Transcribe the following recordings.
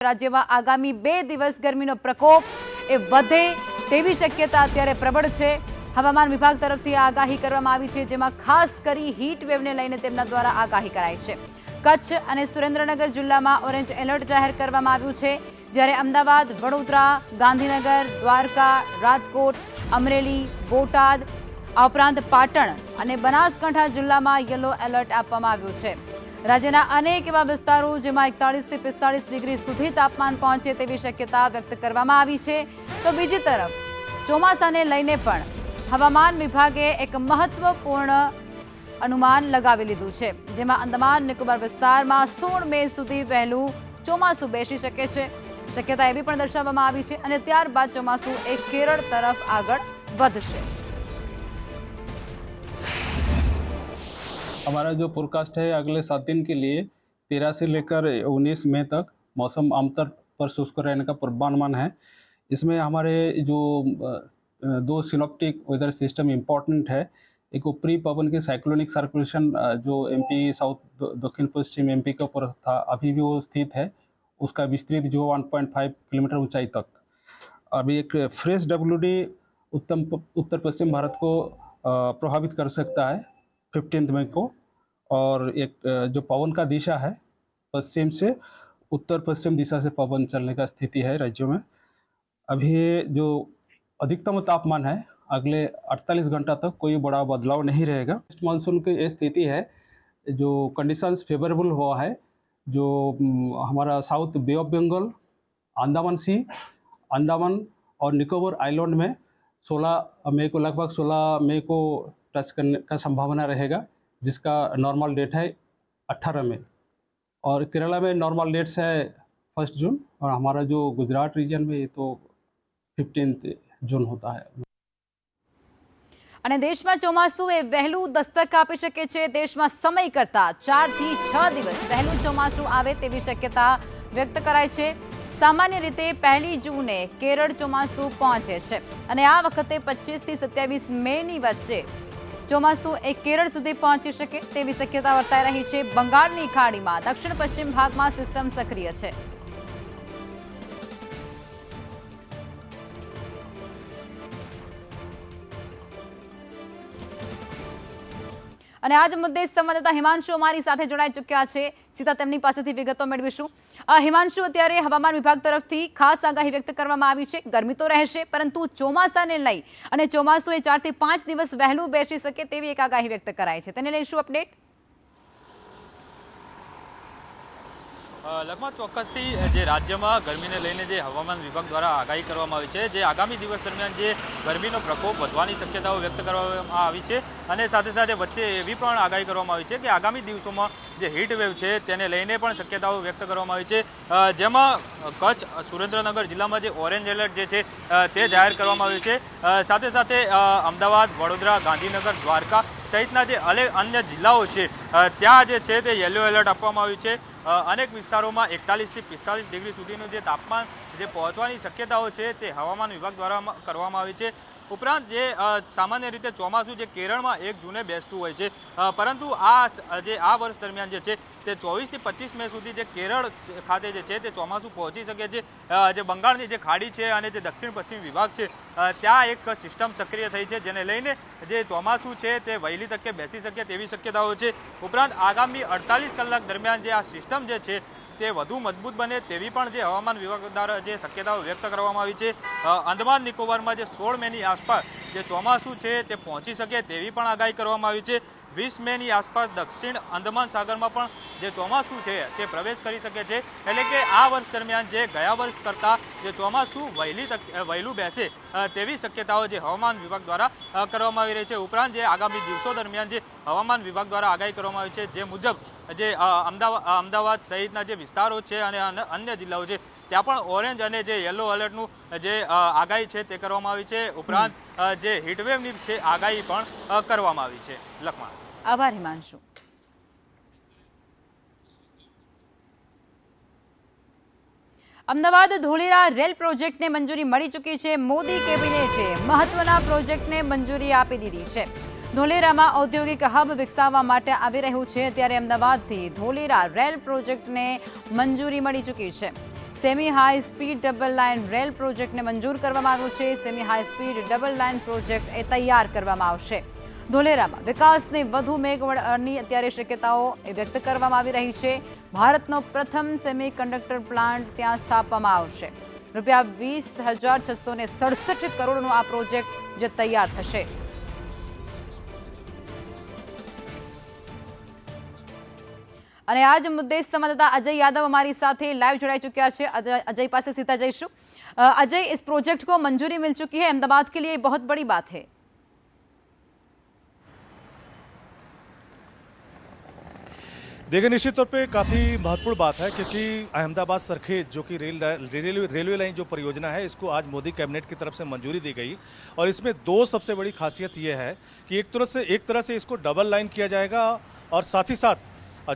રાજ્યમાં આગામી 2 દિવસ ગરમીનો પ્રકોપ એ વધે તેવી શક્યતા અત્યારે પ્રબળ છે। હવામાન વિભાગ તરફથી આગાહી કરવામાં આવી છે, જેમાં ખાસ કરી હીટ વેવને લઈને તેમના દ્વારા આગાહી કરાઈ છે। કચ્છ અને સુરેન્દ્રનગર જિલ્લામાં ઓરેન્જ એલર્ટ જાહેર કરવામાં આવ્યું છે, જ્યારે અમદાવાદ, વડોદરા, ગાંધીનગર, દ્વારકા, રાજકોટ, અમરેલી, બોટાદ આ ઉપરાંત પાટણ અને બનાસકાંઠા જિલ્લામાં યલો એલર્ટ આપવામાં આવ્યું છે। રાજ્યના અનેક એવા વિસ્તારો જેમાં 41 થી 45 ડિગ્રી સુધી તાપમાન પહોંચે તેવી શક્યતા વ્યક્ત કરવામાં આવી છે। તો બીજી તરફ ચોમાસાને લઈને પણ હવામાન વિભાગે એક મહત્વપૂર્ણ અનુમાન લગાવી લીધું છે, જેમાં અંદમાન નિકોબાર વિસ્તારમાં 16 મે સુધી વહેલું ચોમાસું બેસી શકે છે। શક્યતા એવી પણ દર્શાવવામાં આવી છે અને ત્યારબાદ ચોમાસું એક કેરળ તરફ આગળ વધશે। हमारा जो फोरकास्ट है अगले 7 दिन के लिए 13 से लेकर 19 मई तक मौसम आमतौर पर शुष्क रहने का पूर्वानुमान है। इसमें हमारे जो 2 सिनोप्टिक वेदर सिस्टम इम्पोर्टेंट है। एक ऊपरी पवन के साइक्लोनिक सर्कुलेशन जो एमपी साउथ दक्षिण पश्चिम एमपी के ऊपर था, अभी भी वो स्थित है। उसका विस्तृत जो 1.5 किलोमीटर ऊंचाई तक। अभी एक फ्रेश डब्ल्यूडी उत्तर पश्चिम भारत को प्रभावित कर सकता है 15 मई को। और एक जो पवन का दिशा है पश्चिम से उत्तर पश्चिम दिशा से पवन चलने का स्थिति है राज्यों में। अभी जो अधिकतम तापमान है अगले 48 घंटा तक कोई बड़ा बदलाव नहीं रहेगा। मानसून की ये स्थिति है, जो कंडीशंस फेवरेबल हुआ है, जो हमारा south bay of Bengal, Andaman sea, Andaman और निकोबार आइलैंड में 16 मई को लगभग 16 मई को टच करने का संभावना रहेगा, जिसका नॉर्मल डेट है 18 मई। और केरला में नॉर्मल डेट्स है 1 जून और हमारा जो गुजरात रीजन में तो 15 जून होता है। અને દેશમાં ચોમાસું એ વહેલું દસ્તક આપી શકે છે। દેશમાં સમય કરતા 4 થી 6 દિવસ વહેલું ચોમાસું આવે તેવી શક્યતા વ્યક્ત કરાઈ છે। સામાન્ય રીતે 1 જૂને કેરળ ચોમાસું પહોંચે છે અને આ વખતે 25 થી 27 મેની વચ્ચે ચોમાસું એ કેરળ સુધી પહોંચી શકે તેવી શક્યતા વર્તાઈ રહી છે। બંગાળની ખાડીમાં દક્ષિણ પશ્ચિમ ભાગમાં સિસ્ટમ સક્રિય છે। અને આજ મુદ્દે સંવાદદાતા હિમાંશુ અમારી સાથે જોડાઈ ચૂક્યા છે। સીધા તેમની પાસેથી વિગતો મેળવીશું। હિમાંશુ, અત્યારે હવામાન વિભાગ તરફથી ખાસ આગાહી વ્યક્ત કરવામાં આવી છે। ગરમી તો રહેશે, પરંતુ ચોમાસાને લઈ અને ચોમાસું એ 4 થી 5 દિવસ વહેલું બેસી શકે તેવી એક આગાહી વ્યક્ત કરાઈ છે, તેને લઈ શું અપડેટ? લગભગ ચોક્કસથી જે રાજ્યમાં ગરમીને લઈને જે હવામાન વિભાગ દ્વારા આગાહી કરવામાં આવી છે, જે આગામી દિવસ દરમિયાન જે ગરમીનો પ્રકોપ વધવાની શક્યતાઓ વ્યક્ત કરવામાં આવી છે અને સાથે સાથે વચ્ચે એવી પણ આગાહી કરવામાં આવી છે કે આગામી દિવસોમાં જે હીટ વેવ છે તેને લઈને પણ શક્યતાઓ વ્યક્ત કરવામાં આવી છે, જેમાં કચ્છ, સુરેન્દ્રનગર જિલ્લામાં જે ઓરેન્જ એલર્ટ જે છે તે જાહેર કરવામાં આવ્યું છે। સાથે સાથે અમદાવાદ, વડોદરા, ગાંધીનગર, દ્વારકા સહિતના જે અન્ય જિલ્લાઓ છે ત્યાં જે છે તે યલો એલર્ટ આપવામાં આવ્યું છે। અનેક વિસ્તારોમાં 41 થી 45 ડિગ્રી સુધીનું જે તાપમાન જે પહોંચવાની શક્યતાઓ છે તે હવામાન વિભાગ દ્વારા કરવામાં આવી છે। ઉપરાંત જે સામાન્ય રીતે ચોમાસું જે કેરળમાં 1 જૂને બેસતું હોય છે, પરંતુ આ વર્ષ દરમિયાન જે છે તે 24 થી 25 મે સુધી જે કેરળ ખાતે જે છે તે ચોમાસું પહોંચી શકે છે। જે બંગાળની જે ખાડી છે અને જે દક્ષિણ પશ્ચિમ વિભાગ છે ત્યાં એક સિસ્ટમ સક્રિય થઈ છે, જેને લઈને જે ચોમાસું છે તે વહેલી તકે બેસી શકે તેવી શક્યતાઓ છે। ઉપરાંત આગામી 48 કલાક દરમિયાન જે આ સિસ્ટમ જે છે તે વધુ મજબૂત બને તેવી પણ જે હવામાન વિભાગ દ્વારા જે શક્યતાઓ વ્યક્ત કરવામાં આવી છે। અંદમાન નિકોબારમાં જે 16 મેની આસપાસ જે ચોમાસું છે તે પહોંચી શકે તેવી પણ આગાહી કરવામાં આવી છે। 20 મેની આસપાસ દક્ષિણ અંદમાન સાગરમાં પણ જે ચોમાસું છે તે પ્રવેશ કરી શકે છે। એટલે કે આ વર્ષ દરમિયાન જે ગયા વર્ષ કરતાં જે ચોમાસું વહેલું બેસે તેવી શક્યતાઓ જે હવામાન વિભાગ દ્વારા કરવામાં આવી રહી છે। ઉપરાંત જે આગામી દિવસો દરમિયાન જે હવામાન વિભાગ દ્વારા આગાહી કરવામાં આવી છે, જે મુજબ જે અમદાવાદ સહિતના જે વિસ્તારો છે અને અન્ય જિલ્લાઓ છે ત્યાં પણ ઓરેન્જ અને જે યલો એલર્ટનું જે આગાહી છે તે કરવામાં આવી છે। ઉપરાંત જે હીટવેવની છે આગાહી પણ કરવામાં આવી છે। લખમણ, આભાર હિમાંશુ। અમદાવાદ ધોળેરા રેલ પ્રોજેક્ટને મંજૂરી મળી ચૂકી છે। મોદી કેબિનેટે મહત્વના પ્રોજેક્ટને મંજૂરી આપી દીધી છે। ધોલેરામાં ઔદ્યોગિક હબ વિકસાવવા માટે આવી રહ્યું છે, ત્યારે અમદાવાદથી ધોલેરા રેલ પ્રોજેક્ટને મંજૂરી મળી ચૂકી છે। Semi high speed double line rail પ્રોજેક્ટને મંજૂર કરવામાં આવ્યો છે. Semi high speed double line project એ તૈયાર કરવામાં આવશે. ધોલેરામાં વિકાસની વધુ મેઘની અત્યારે શક્યતાઓ વ્યક્ત કરવામાં આવી રહી છે. ભારતનો પ્રથમ સેમી કન્ડક્ટર પ્લાન્ટ ત્યાં સ્થાપવામાં આવશે. રૂપિયા 20,667 કરોડનો આ પ્રોજેક્ટ જે તૈયાર થશે. અને આ જ મુદ્દે સંવાદદાતા अजय यादव हमारी साथ लाइव जुड़ाई चुका है. अजय पास सीधा जयशु. अजय, इस प्रोजेक्ट को मंजूरी मिल चुकी है, अहमदाबाद के लिए बहुत बड़ी बात है. देखिए, निश्चित तौर पे काफ़ी महत्वपूर्ण बात है क्योंकि अहमदाबाद सरखेज जो कि रेलवे लाइन जो परियोजना है इसको आज मोदी कैबिनेट की तरफ से मंजूरी दी गई. और इसमें दो सबसे बड़ी खासियत ये है कि एक तरह से इसको डबल लाइन किया जाएगा और साथ ही साथ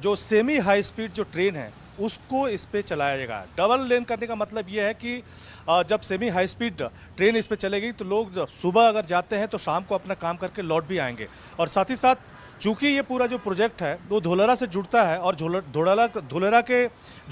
जो सेमी हाई स्पीड जो ट्रेन है उसको इस पे चलाया जाएगा. डबल लेन करने का मतलब ये है कि जब सेमी हाई स्पीड ट्रेन इस पे चलेगी तो लोग सुबह अगर जाते हैं तो शाम को अपना काम करके लौट भी आएंगे. और साथ ही साथ चूंकि ये पूरा जो प्रोजेक्ट है वो धोलेरा से जुड़ता है और धोलेरा के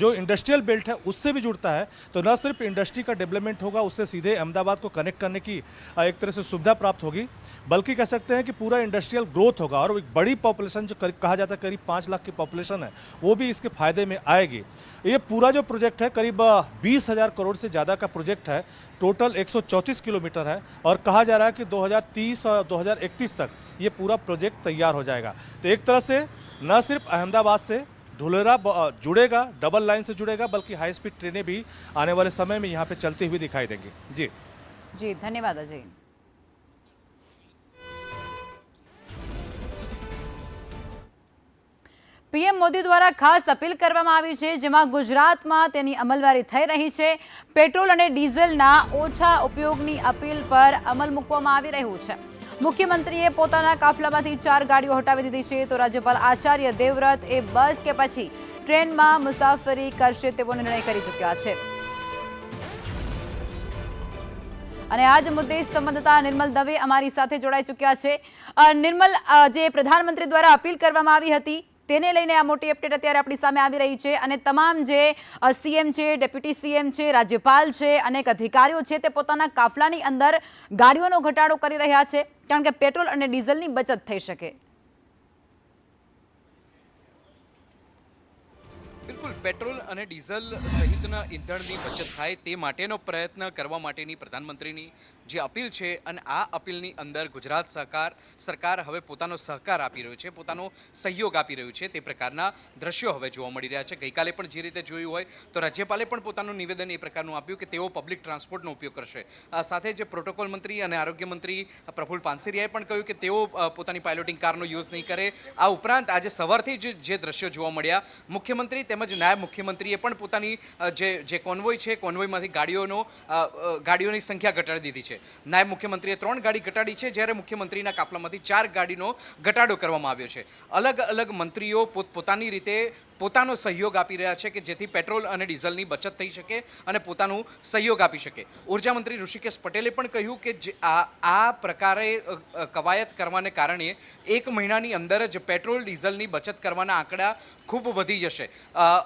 जो इंडस्ट्रियल बेल्ट है उससे भी जुड़ता है, तो न सिर्फ इंडस्ट्री का डेवलपमेंट होगा, उससे सीधे अहमदाबाद को कनेक्ट करने की एक तरह से सुविधा प्राप्त होगी, बल्कि कह सकते हैं कि पूरा इंडस्ट्रियल ग्रोथ होगा. और एक बड़ी पॉपुलेशन जो कहा जाता है करीब 5 लाख की पॉपुलेशन है वो भी इसके फायदे में आएगी. ये पूरा जो प्रोजेक्ट है करीब 20,000 करोड़ से ज़्यादा का प्रोजेक्ट है. टोटल 134 किलोमीटर है और कहा जा रहा है कि 2030 और 2031 तक ये पूरा प्रोजेक्ट तैयार हो जाएगा. तो एक तरह से न सिर्फ अहमदाबाद से धोलेरा जुड़ेगा, डबल लाइन से जुड़ेगा, बल्कि हाई स्पीड ट्रेनें भी आने वाले समय में यहाँ पे चलती हुई दिखाई देंगी. जी धन्यवाद अजय. પીએમ મોદી દ્વારા ખાસ અપીલ કરવામાં આવી છે, જેમાં ગુજરાતમાં તેની અમલવારી થઈ રહી છે. પેટ્રોલ અને ડીઝલના ઓછા ઉપયોગની અપીલ પર અમલ મૂકવામાં આવી રહ્યું છે. મુખ્યમંત્રીએ પોતાના કાફલામાંથી 4 ગાડીઓ હટાવી દીધી છે, તો રાજ્યપાલ આચાર્ય દેવવ્રત એ બસ કે પછી ટ્રેનમાં મુસાફરી કરશે તેવો નિર્ણય કરી ચૂક્યા છે. અને આ જ મુદ્દે સંવાદદાતા નિર્મલ દવે અમારી સાથે જોડાઈ ચૂક્યા છે. નિર્મલ, જે પ્રધાનમંત્રી દ્વારા અપીલ કરવામાં આવી હતી તેને લઈને આ મોટી અપડેટ અત્યારે આપણી સામે આવી રહી છે. અને તમામ જે સીએમ છે, ડેપ્યુટી સીએમ છે, રાજ્યપાલ છે, અનેક અધિકારીઓ છે તે પોતાના કાફલાની અંદર ગાડીઓનો ઘટાડો કરી રહ્યા છે, કારણ કે પેટ્રોલ અને ડીઝલની બચત થઈ શકે. બિલકુલ, પેટ્રોલ અને ડીઝલ સહિતના ઈંધણની બચત થાય તે માટેનો પ્રયત્ન કરવા માટેની પ્રધાનમંત્રીની જે અપીલ છે અને આ અપીલની અંદર ગુજરાત સરકાર હવે પોતાનો સહકાર આપી રહ્યું છે, પોતાનો સહયોગ આપી રહ્યું છે. તે પ્રકારના દ્રશ્યો હવે જોવા મળી રહ્યા છે. ગઈકાલે પણ જે રીતે જોયું હોય તો રાજ્યપાલે પણ પોતાનું નિવેદન એ પ્રકારનું આપ્યું કે તેઓ પબ્લિક ટ્રાન્સપોર્ટનો ઉપયોગ કરશે. સાથે જ પ્રોટોકોલ મંત્રી અને આરોગ્ય મંત્રી પ્રફુલ પાનસેરિયાએ પણ કહ્યું કે તેઓ પોતાની પાયલોટિંગ કારનો યુઝ નહીં કરે. આ ઉપરાંત આજે સવારથી જ જે દ્રશ્યો જોવા મળ્યા, મુખ્યમંત્રી તેમજ નાયબ મુખ્યમંત્રીએ પણ પોતાની જે કોન્વોય છે કોન્વોયમાંથી ગાડીઓની સંખ્યા ઘટાડી દીધી છે. નાયબ મુખ્યમંત્રીએ 3 ગાડી ઘટાડી છે, જ્યારે મુખ્યમંત્રીના કાફલામાંથી 4 ગાડીનો ઘટાડો કરવામાં આવ્યો છે. અલગ અલગ મંત્રીઓ પોતાની રીતે પોતાનો સહયોગ આપી રહ્યા છે કે જેથી પેટ્રોલ અને ડીઝલની બચત થઈ શકે અને પોતાનું સહયોગ આપી શકે. ઉર્જા મંત્રી ઋષિકેશ પટેલે પણ કહ્યું કે આ પ્રકારે કવાયત કરવાને કારણે 1 મહિનાની અંદર જ પેટ્રોલ ડીઝલની બચત કરવાના આંકડા ખૂબ વધી જશે.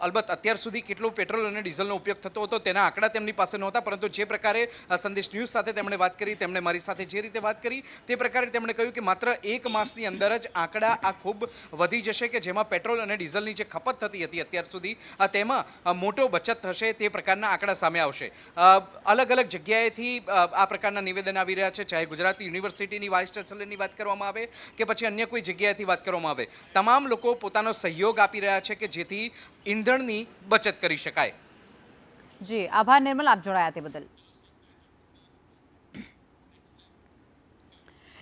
અલબત્ત અત્યાર સુધી કેટલો પેટ્રોલ અને ડીઝલનો ઉપયોગ થતો હતો તેના આંકડા તેમની પાસે નહોતા, પરંતુ જે પ્રકારે સંદેશ ન્યૂઝ સાથે તેમણે વાત કરી, તેમણે મારી સાથે જે રીતે વાત કરી તે પ્રકારે તેમણે કહ્યું કે માત્ર 1 માસની અંદર જ આંકડા આ ખૂબ વધી જશે કે જેમાં પેટ્રોલ અને ડીઝલની જે ખપત થતી હતી અત્યાર સુધી તેમાં મોટો બચત થશે. તે પ્રકારના આંકડા સામે આવશે. અલગ અલગ જગ્યાએથી આ પ્રકારના નિવેદન આવી રહ્યા છે, ચાહે ગુજરાત યુનિવર્સિટીની વાઇસ ચાન્સેલરની વાત કરવામાં આવે કે પછી અન્ય કોઈ જગ્યાએથી વાત કરવામાં આવે, તમામ લોકો પોતાનો સહયોગ આપી રહ્યા છે કે જેથી ઈંધણની બચત કરી શકાય. જી આભાર નિર્મલ, આપ જોડાયા તે બદલ.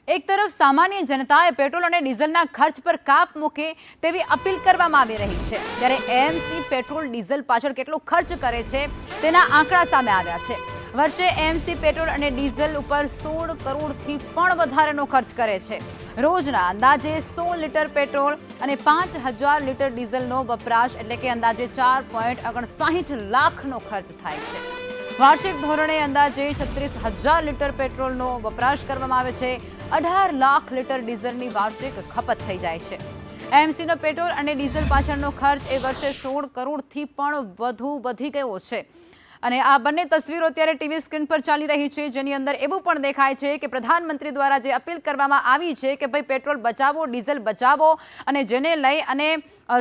એક તરફ સામાન્ય જનતાએ પેટ્રોલ અને ડીઝલના ખર્ચ પર કાપ મૂકે તેવી અપીલ કરવામાં આવી રહી છે, ત્યારે એએમસી પેટ્રોલ ડીઝલ પાછળ કેટલો ખર્ચ કરે છે તેના આંકડા સામે આવ્યા છે. વર્ષે એએમસી પેટ્રોલ અને ડીઝલ ઉપર 16 કરોડથી પણ વધારેનો ખર્ચ કરે છે. રોજના અંદાજે 100 લીટર પેટ્રોલ અને 5000 લીટર ડીઝલનો વપરાશ એટલે કે અંદાજે 4.59 લાખનો ખર્ચ થાય છે. વાર્ષિક ધોરણે અંદાજે 36,000 લીટર પેટ્રોલનો વપરાશ કરવામાં આવે છે. 18 લાખ લીટર ડીઝલની વાર્ષિક ખપત થઈ જાય છે. એએમસીનો પેટ્રોલ અને ડીઝલ પાછળનો ખર્ચ એ વર્ષે 16 કરોડથી પણ વધુ વધી ગયો છે. અને આ બંને તસવીરો અત્યારે ટીવી સ્ક્રીન પર ચાલી રહી છે, જેની અંદર એવું પણ દેખાય છે કે પ્રધાનમંત્રી દ્વારા જે અપીલ કરવામાં આવી છે કે ભાઈ પેટ્રોલ બચાવો, ડીઝલ બચાવો, અને જેને લઈ અને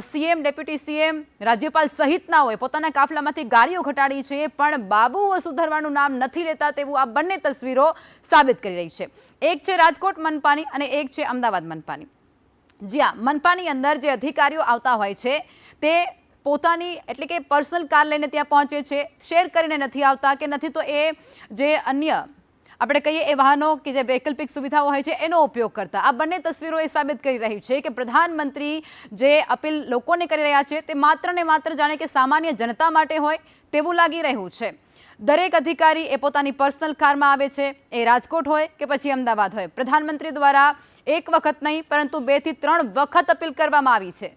સીએમ, ડેપ્યુટી સીએમ, રાજ્યપાલ સહિતનાઓએ પોતાના કાફલામાંથી ગાડીઓ ઘટાડી છે, પણ બાબુઓ સુધરવાનું નામ નથી લેતા તેવું આ બંને તસવીરો સાબિત કરી રહી છે. એક છે રાજકોટ મનપાની અને એક છે અમદાવાદ મનપાની. જ્યાં મનપાની અંદર જે અધિકારીઓ આવતા હોય છે તે પોતાની એટલે કે પર્સનલ કાર લઈને ત્યાં પહોંચે છે, શેર કરીને નથી આવતા કે નથી તો એ જે અન્ય આપણે કહીએ એ વાહનો કે જે વૈકલ્પિક સુવિધાઓ હોય છે એનો ઉપયોગ કરતા. આ બંને તસવીરો એ સાબિત કરી રહી છે કે પ્રધાનમંત્રી જે અપીલ લોકોને કરી રહ્યા છે તે માત્ર ને માત્ર જાણે કે સામાન્ય જનતા માટે હોય તેવું લાગી રહ્યું છે. દરેક અધિકારી એ પોતાની પર્સનલ કારમાં આવે છે, એ રાજકોટ હોય કે પછી અમદાવાદ હોય. પ્રધાનમંત્રી દ્વારા એક વખત નહીં પરંતુ 2 થી 3 વખત અપીલ કરવામાં આવી છે.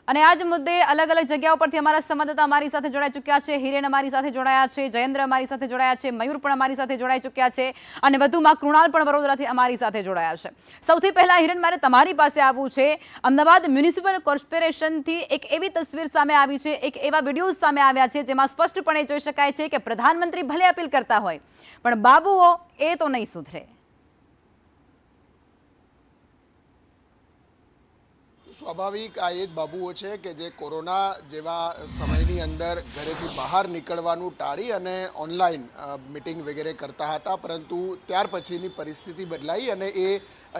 અને આ જ મુદ્દે અલગ અલગ જગ્યાઓ પરથી અમારા સંવાદદાતા અમારી સાથે જોડાઈ ચૂક્યા છે. હિરેન અમારી સાથે જોડાયા છે, જયેન્દ્ર અમારી સાથે જોડાયા છે, મયુર પણ અમારી સાથે જોડાઈ ચૂક્યા છે, અને વધુમાં કૃણાલ પણ વડોદરાથી અમારી સાથે જોડાયા છે. સૌથી પહેલા હિરેન, મારે તમારી પાસે આવવું છે. અમદાવાદ મ્યુનિસિપલ કોર્પોરેશનથી એક એવી તસવીર સામે આવી છે, એક એવા વિડીયોઝ સામે આવ્યા છે જેમાં સ્પષ્ટપણે જોઈ શકાય છે કે પ્રધાનમંત્રી ભલે અપીલ કરતા હોય પણ બાબુઓ એ તો નહીં સુધરે. સ્વાભાવિક આ એ જ બાબુઓ છે કે જે કોરોના જેવા સમયની અંદર ઘરેથી બહાર નીકળવાનું ટાળી અને ઓનલાઈન મિટિંગ વગેરે કરતા હતા, પરંતુ ત્યાર પછીની પરિસ્થિતિ બદલાઈ અને એ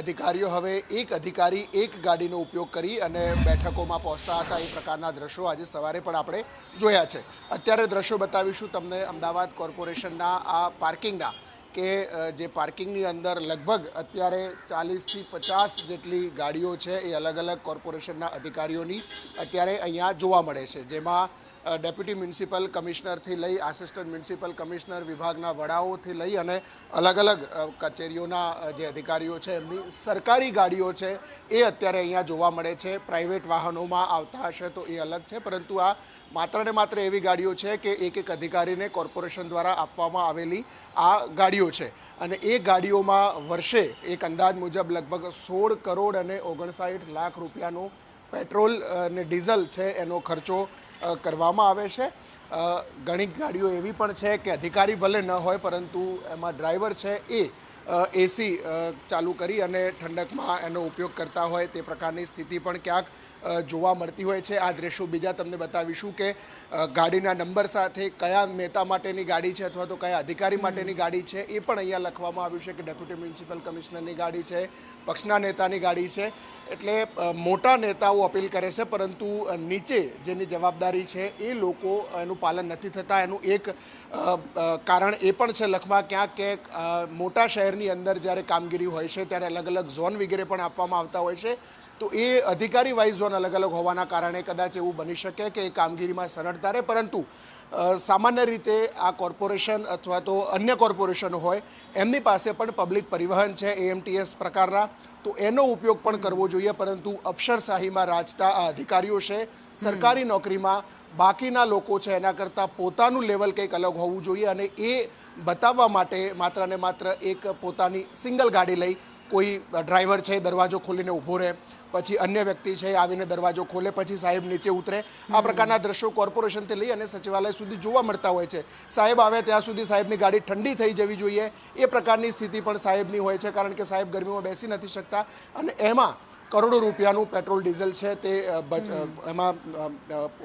અધિકારીઓ હવે એક અધિકારી એક ગાડીનો ઉપયોગ કરી અને બેઠકોમાં પહોંચતા હતા. એ પ્રકારના દ્રશ્યો આજે સવારે પણ આપણે જોયા છે. અત્યારે દ્રશ્યો બતાવીશું તમને અમદાવાદ કોર્પોરેશનના આ પાર્કિંગના, કે જે પાર્કિંગની અંદર લગભગ અત્યારે 40થી 50 જેટલી ગાડીઓ છે એ અલગ અલગ કોર્પોરેશનના અધિકારીઓની અત્યારે અહીંયા જોવા મળે છે, જેમાં ડેપ્યુટી મ્યુનિસિપલ કમિશનરથી લઈ આસિસ્ટન્ટ મ્યુનિસિપલ કમિશનર, વિભાગના વડાઓથી લઈ અને અલગ અલગ કચેરીઓના જે અધિકારીઓ છે એમની સરકારી ગાડીઓ છે એ અત્યારે અહીંયા જોવા મળે છે. પ્રાઇવેટ વાહનોમાં આવતા હશે તો એ અલગ છે, પરંતુ આ માત્ર ને માત્ર એવી ગાડીઓ છે કે એક અધિકારીને કોર્પોરેશન દ્વારા આપવામાં આવેલી આ ગાડીઓ છે. અને એ ગાડીઓમાં વર્ષે એક અંદાજ મુજબ લગભગ 16 કરોડ અને 59 લાખ રૂપિયાનું પેટ્રોલ અને ડીઝલ છે એનો ખર્ચો કરવામાં આવે છે. ઘણી ગાડીઓ એવી પણ છે કે અધિકારી ભલે ન હોય પરંતુ એમાં ડ્રાઈવર છે એ એસી ચાલુ કરી અને ઠંડકમાં એનો ઉપયોગ કરતા હોય તે પ્રકારની સ્થિતિ પણ ક્યાંક જોવા મળતી હોય છે. આ દ્રશ્યો બીજા તમને બતાવીશું કે ગાડીના નંબર સાથે કયા નેતા માટેની ગાડી છે અથવા તો કયા અધિકારી માટેની ગાડી છે એ પણ અહીંયા લખવામાં આવ્યું છે કે ડેપ્યુટી મ્યુનિસિપલ કમિશનરની ગાડી છે, પક્ષના નેતાની ગાડી છે. એટલે મોટા નેતાઓ અપીલ કરે છે પરંતુ નીચે જેની જવાબદારી છે એ લોકો એનું પાલન નથી થતા. એનું એક કારણ એ પણ છે લખવા ક્યાંક કે મોટા શહેરની અંદર જ્યારે કામગીરી હોય છે ત્યારે અલગ અલગ ઝોન વગેરે પણ આપવામાં આવતા હોય છે, તો એ અધિકારી વાઇઝ ઝોન અલગ અલગ હોવાના કારણે કદાચ એવું બની શકે કે એ કામગીરીમાં સરળતા રહે. પરંતુ સામાન્ય રીતે આ કોર્પોરેશન અથવા તો અન્ય કોર્પોરેશનો હોય એમની પાસે પણ પબ્લિક પરિવહન છે, એએમટીએસ પ્રકારના, તો એનો ઉપયોગ પણ કરવો જોઈએ. પરંતુ અફસરશાહીમાં રાજતા આ અધિકારીઓ છે, સરકારી નોકરીમાં બાકીના લોકો છે એના કરતાં પોતાનું લેવલ કંઈક અલગ હોવું જોઈએ, અને એ બતાવવા માટે માત્ર ને માત્ર એક પોતાની સિંગલ ગાડી લઈ કોઈ ડ્રાઈવર છે દરવાજો ખોલીને ઊભો રહે, પછી અન્ય વ્યક્તિ છે આવીને દરવાજો ખોલે, પછી સાહેબ નીચે ઉતરે. આ પ્રકારના દ્રશ્યો કોર્પોરેશનથી લઈ અને સચિવાલય સુધી જોવા મળતા હોય છે. સાહેબ આવે ત્યાં સુધી સાહેબની ગાડી ઠંડી થઈ જવી જોઈએ એ પ્રકારની સ્થિતિ પણ સાહેબની હોય છે, કારણ કે સાહેબ ગરમીમાં બેસી નથી શકતા અને એમાં કરોડો રૂપિયાનું પેટ્રોલ ડીઝલ છે તે એમાં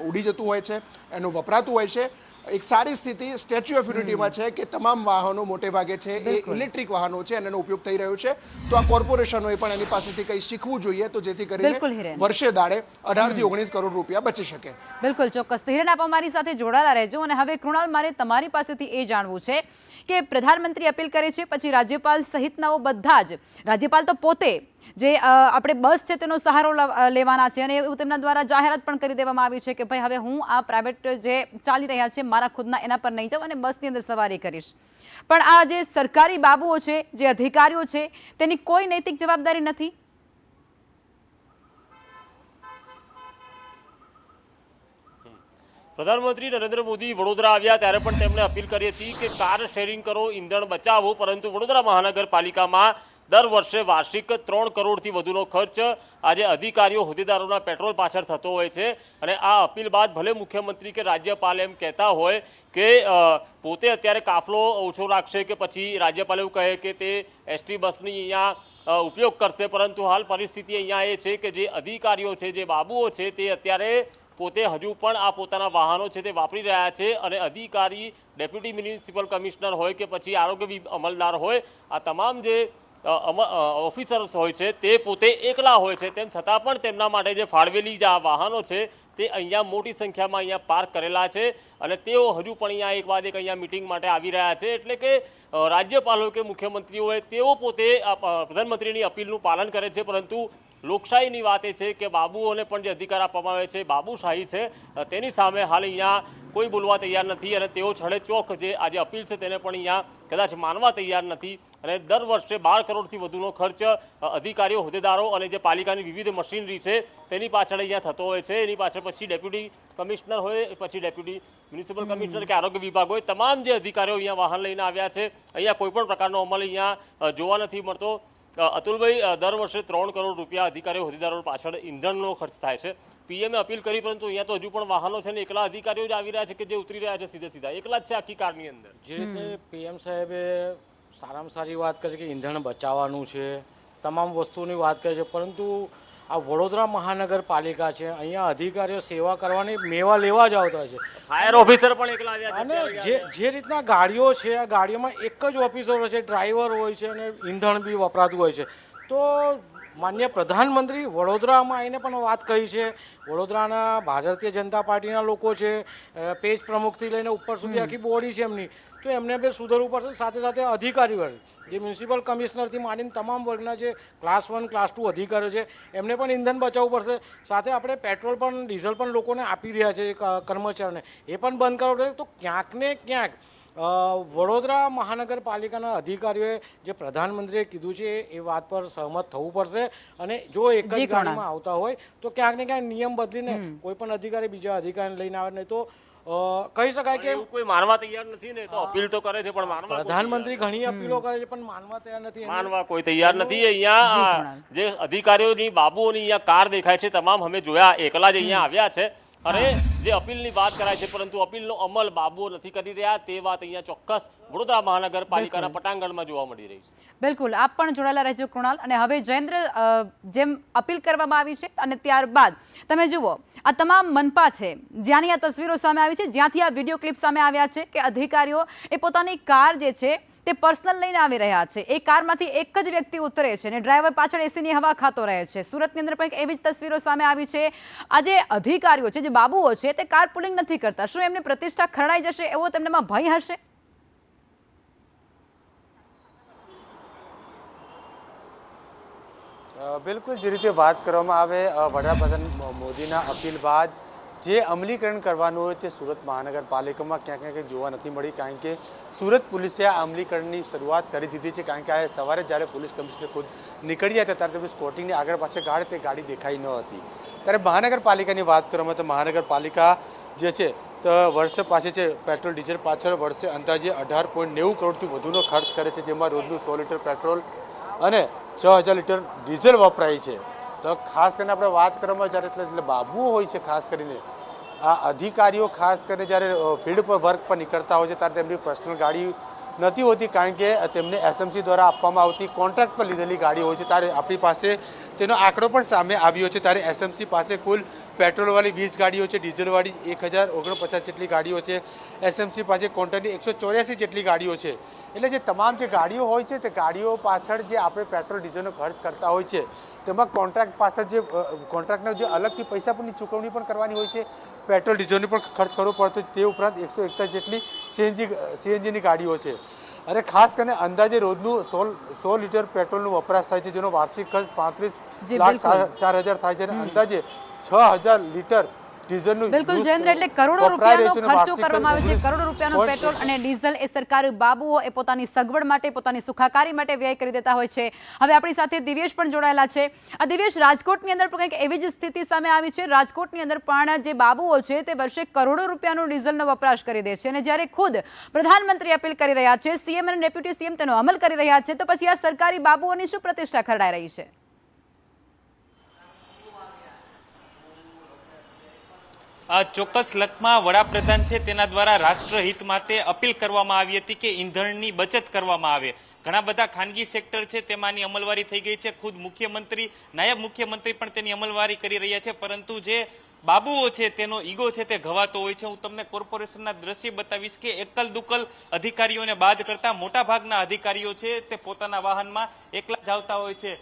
ઉડી જતું હોય છે, એનું વપરાતું હોય છે. એક સારી સ્થિતિ સ્ટેચ્યુ ઓફ યુનિટીમાં છે કે તમામ વાહનો મોટે ભાગે છે એ ઇલેક્ટ્રિક વાહનો છે અને એનો ઉપયોગ થઈ રહ્યો છે. તો આ કોર્પોરેશનોએ પણ એની પાસેથી કંઈ શીખવું જોઈએ તો જેથી કરીને વર્ષે દાડે 18 થી 19 કરોડ રૂપિયા બચી શકે. બિલકુલ ચોક્કસ. હિરેન, આપ અમારી સાથે જોડાયેલા રહેજો. અને હવે કૃણાલ, મારે તમારી પાસેથી એ જાણવું છે કે પ્રધાનમંત્રી અપીલ કરે છે, પછી રાજ્યપાલ સહિતનાઓ બધા જ, રાજ્યપાલ તો પોતે જે આપણે બસ છે તેનો સહારો લેવાના છે અને એવું તેમના દ્વારા જાહેરાત પણ કરી દેવામાં આવી છે કે ભાઈ હવે હું આ પ્રાઇવેટ જે ચાલી રહ્યા છે મારા ખુદના એના પર નહીં જાઉં અને બસની અંદર સવારી કરીશ. પણ આ જે સરકારી બાબુઓ છે, જે અધિકારીઓ છે, તેની કોઈ નૈતિક જવાબદારી નથી. પ્રધાનમંત્રી નરેન્દ્ર મોદી વડોદરા આવ્યા ત્યારે પણ તેમણે અપીલ કરી હતી કે કાર શેરિંગ કરો, ઈંધણ બચાવો, પરંતુ વડોદરા મહાનગરપાલિકામાં દર વર્ષે વાર્ષિક 3 કરોડથી વધુનો ખર્ચ આજે અધિકારીઓ હોદ્દેદારોના પેટ્રોલ પાછળ થતો હોય છે. અને આ અપીલ બાદ ભલે મુખ્યમંત્રી કે રાજ્યપાલ એમ કહેતા હોય કે પોતે અત્યારે કાફલો ઓછો રાખશે કે પછી રાજ્યપાલ એવું કહે કે તે એસટી બસની અહીંયા ઉપયોગ કરશે, પરંતુ હાલ પરિસ્થિતિ અહીંયા એ છે કે જે અધિકારીઓ છે, જે બાબુઓ છે, તે અત્યારે પોતે હજુ પણ આ પોતાના વાહનો છે તે વાપરી રહ્યા છે. અને અધિકારી, ડેપ્યુટી મ્યુનિસિપલ કમિશનર હોય કે પછી આરોગ્ય અમલદાર હોય, આ તમામ જે ઓફિસર્સ હોય છે તે પોતે એકલા હોય છે. તેમ છતાં પણ તેમના માટે જે ફાળવેલી જે આ વાહનો છે તે અહીંયા મોટી સંખ્યામાં અહીંયા પાર્ક કરેલા છે. અને તેઓ હજુ પણ અહીંયા એક બાદ એક અહીંયા મિટિંગ માટે આવી રહ્યા છે. એટલે કે રાજ્યપાલો કે મુખ્યમંત્રીઓ હોય તેઓ પોતે પ્રધાનમંત્રીની અપીલનું પાલન કરે છે, પરંતુ લોકશાહીની વાત એ છે કે બાબુઓને પણ જે અધિકાર આપવામાં આવે છે, બાબુશાહી છે, તેની સામે હાલ અહીંયા કોઈ બોલવા તૈયાર નથી. અને તેઓ છડે ચોક જે આજે અપીલ છે તેને પણ અહીંયા કદાચ માનવા તૈયાર નથી. અને દર વર્ષે 12 કરોડથી વધુનો ખર્ચ અધિકારીઓ, હોદ્દેદારો અને જે પાલિકાની વિવિધ મશીનરી છે તેની પાછળ અહીંયા થતો હોય છે. એની પાછળ પછી ડેપ્યુટી કમિશનર હોય, પછી ડેપ્યુટી મ્યુનિસિપલ કમિશનર કે આરોગ્ય વિભાગ હોય, તમામ જે અધિકારીઓ અહીંયા વાહન લઈને આવ્યા છે. અહીંયા કોઈ પણ પ્રકારનો અમલ અહીંયા જોવા નથી મળતો. અતુલભાઈ, દર વર્ષે 3 કરોડ રૂપિયા અધિકારીઓ, હોદ્દેદારો પાછળ ઈંધણનો ખર્ચ થાય છે. પીએમએ અપીલ કરી, પરંતુ અહીંયા તો હજુ પણ વાહનો છે ને એકલા અધિકારીઓ જ આવી રહ્યા છે કે જે ઉતરી રહ્યા છે સીધા એકલા જ છે આખી કારની અંદર. જે રીતે પીએમ સાહેબે સારામાં સારી વાત કરી કે ઈંધણ બચાવવાનું છે, તમામ વસ્તુની વાત કરે છે, પરંતુ આ વડોદરા મહાનગરપાલિકા છે, અહીંયા અધિકારીઓ સેવા કરવાની મેવા લેવા જ આવતા છે. ફાયર ઓફિસર પણ એકલા આવ્યા છે. અને જે રીતના ગાડીઓ છે, આ ગાડીઓમાં એક જ ઓફિસર હોય છે, ડ્રાઈવર હોય છે અને ઈંધણ બી વપરાતું હોય છે. તો માન્ય પ્રધાનમંત્રી વડોદરામાં આવીને પણ વાત કહી છે. વડોદરાના ભારતીય જનતા પાર્ટીના લોકો છે, પેજ પ્રમુખથી લઈને ઉપર સુધી આખી બોડી છે એમની, તો એમને બી સુધરવું પડશે. સાથે સાથે અધિકારી વર્ગ, જે મ્યુનિસિપલ કમિશનરથી માંડીને તમામ વર્ગના જે ક્લાસ 1, ક્લાસ 2 અધિકારીઓ છે એમને પણ ઈંધણ બચાવવું પડશે. સાથે આપણે પેટ્રોલ પણ, ડીઝલ પણ લોકોને આપી રહ્યા છે કર્મચારીઓને, એ પણ બંધ કરવું પડશે. તો ક્યાંક ને ક્યાંક વડોદરા મહાનગરપાલિકાના અધિકારીઓએ જે પ્રધાનમંત્રીએ કીધું છે એ વાત પર સહમત થવું પડશે. અને જો એક જ ગાડીમાં આવતા હોય તો ક્યાંક ને ક્યાંક નિયમ બદલીને કોઈ પણ અધિકારી બીજા અધિકારીને લઈને આવે, નહીં તો કહી શકાય કે કોઈ માનવા તૈયાર નથી ને. તો અપીલ તો કરે છે પણ માનવા, પ્રધાનમંત્રી ઘણી અપીલો કરે છે પણ માનવા તૈયાર નથી. માનવા કોઈ તૈયાર નથી. અહીંયા જે અધિકારીઓની, બાબુઓની અહીંયા કાર દેખાય છે, તમામ અમે જોયા, એકલા જ અહીંયા આવ્યા છે. અને જે અપીલની વાત કરાય છે, પરંતુ અપીલનો અમલ બાબુઓ નથી કરી રહ્યા. તે વાત અહીંયા ચોક્કસ વડોદરા મહાનગરપાલિકાના પટાંગણમાં જોવા મળી રહી છે. બિલકુલ, આપ પણ જોડાયેલા રહેજો કૃણાલ. અને હવે જયેન્દ્ર, જેમ અપીલ કરવામાં આવી છે અને ત્યારબાદ તમે જુઓ આ તમામ મનપા છે જ્યાંની આ તસવીરો સામે આવી છે, જ્યાંથી આ વિડીયો ક્લિપ સામે આવ્યા છે કે અધિકારીઓ એ પોતાની કાર જે છે તે પર્સનલ લઈને આવી રહ્યા છે. એ કારમાંથી એક જ વ્યક્તિ ઉતરે છે અને ડ્રાઈવર પાછળ એસીની હવા ખાતો રહે છે. સુરતની અંદર પણ એવી જ તસવીરો સામે આવી છે. આ જે અધિકારીઓ છે, જે બાબુઓ છે, તે કાર પુલિંગ નથી કરતા. શું એમની પ્રતિષ્ઠા ખરડાઈ જશે એવો તેમનામાં ભય હશે? બિલકુલ, જે રીતે વાત કરવામાં આવે વડાપ્રધાન મોદીના અપીલ બાદ જે અમલીકરણ કરવાનું હોય તે સુરત મહાનગરપાલિકામાં ક્યાંક ક્યાંક જોવા નથી મળી. કારણ કે સુરત પોલીસે આ અમલીકરણની શરૂઆત કરી દીધી છે. કારણ કે આ સવારે જ્યારે પોલીસ કમિશનર ખુદ નીકળ્યા હતા ત્યારે તેમને સ્કોટિંગની આગળ પાછળ ગાડી, તે ગાડી દેખાઈ ન હતી. ત્યારે મહાનગરપાલિકાની વાત કરવામાં તો મહાનગરપાલિકા જે છે તો વર્ષે પાછળ છે પેટ્રોલ ડીઝલ પાછળ વર્ષે અંદાજે 18.90 કરોડથી વધુનો ખર્ચ કરે છે, જેમાં રોજનું 100 લીટર પેટ્રોલ અને 6000 લીટર ડીઝલ વપરાય છે. તો ખાસ કરીને આપણે વાત કરવામાં જ્યારે એટલે બાબુઓ હોય છે, ખાસ કરીને આ અધિકારીઓ ખાસ કરીને જ્યારે ફિલ્ડ પર વર્ક પર નીકળતા હોય છે ત્યારે તેમની પર્સનલ ગાડી નથી હોતી. કારણ કે તેમને એસએમસી દ્વારા આપવામાં આવતી કોન્ટ્રાક્ટ પર લીધેલી ગાડી હોય છે. ત્યારે આપણી પાસે તેનો આંકડો પણ સામે આવ્યો છે. ત્યારે એસએમસી પાસે કુલ પેટ્રોલવાળી 20 ગાડીઓ છે, ડીઝલવાળી 1049 જેટલી ગાડીઓ છે, એસએમસી પાસે કોન્ટ્રાક્ટની 184 જેટલી ગાડીઓ છે. એટલે જે તમામ જે ગાડીઓ હોય છે તે ગાડીઓ પાછળ જે આપણે પેટ્રોલ ડીઝલનો ખર્ચ કરતા હોય છે તેમાં કોન્ટ્રાક્ટ પાછળ જે કોન્ટ્રાક્ટના જે અલગથી પૈસા પણની ચૂકવણી પણ કરવાની હોય છે, પેટ્રોલ ડીઝલની પણ ખર્ચ કરવો પડતો. તે ઉપરાંત 141 જેટલી સીએનજીની ગાડીઓ છે. અને ખાસ કરીને અંદાજે રોજનું 100 લીટર પેટ્રોલનો વપરાશ થાય છે, જેનો વાર્ષિક ખર્ચ 35,04,000 થાય છે. અને અંદાજે 6,000 લીટર ડીઝલનું બિલકુલ યુઝ જયેન્દ્ર, એટલે કરોડો વપરાય રૂપિયાનો રહ્યો છે અને ખર્ચો વાર્ષિક કરવામાં આવે છે. 19 કરોડો રૂપિયાનું પેટ્રોલ અને ડીઝલ એ સરકારી બાબુઓ એ પોતાની સગવડ માટે, પોતાની સુખાકારી માટે વ્યય કરી દેતા હોય છે. હવે આપણી સાથે દિવ્યેશ પણ જોડાયેલા છે. આ દિવ્યેશ, રાજકોટની અંદર પણ કંઈક એવી જ સ્થિતિ સામે આવી છે. રાજકોટની અંદર પણ જે બાબુઓ છે તે વર્ષે કરોડો રૂપિયાનો ડીઝલનો વપરાશ કરી દે છે, અને જ્યારે ખુદ પ્રધાનમંત્રી અપીલ કરી રહ્યા છે, સીએમ અને ડેપ્યુટી સીએમ તેનો અમલ કરી રહ્યા છે, તો પછી આ સરકારી બાબુઓની શું પ્રતિષ્ઠા ખરડાઈ રહી છે? ચોક્કસ લખમાં વડાપ્રધાન છે તેના દ્વારા રાષ્ટ્રહિત માટે અપીલ કરવામાં આવી હતી કે ઈંધણની બચત કરવામાં આવે. ઘણા બધા ખાનગી સેક્ટર છે તેમાંની અમલવારી થઈ ગઈ છે. ખુદ મુખ્યમંત્રી, નાયબ મુખ્યમંત્રી પણ તેની અમલવારી કરી રહ્યા છે, પરંતુ જે બાબુઓ છે તેનો ઈગો છે તે ઘવાતો હોય છે. હું તમને કોર્પોરેશનના દ્રશ્ય બતાવીશ કે એકલ દુકલ અધિકારીઓને બાદ કરતા મોટા ભાગના અધિકારીઓ છે તે પોતાના વાહનમાં એકલા જ આવતા હોય છે.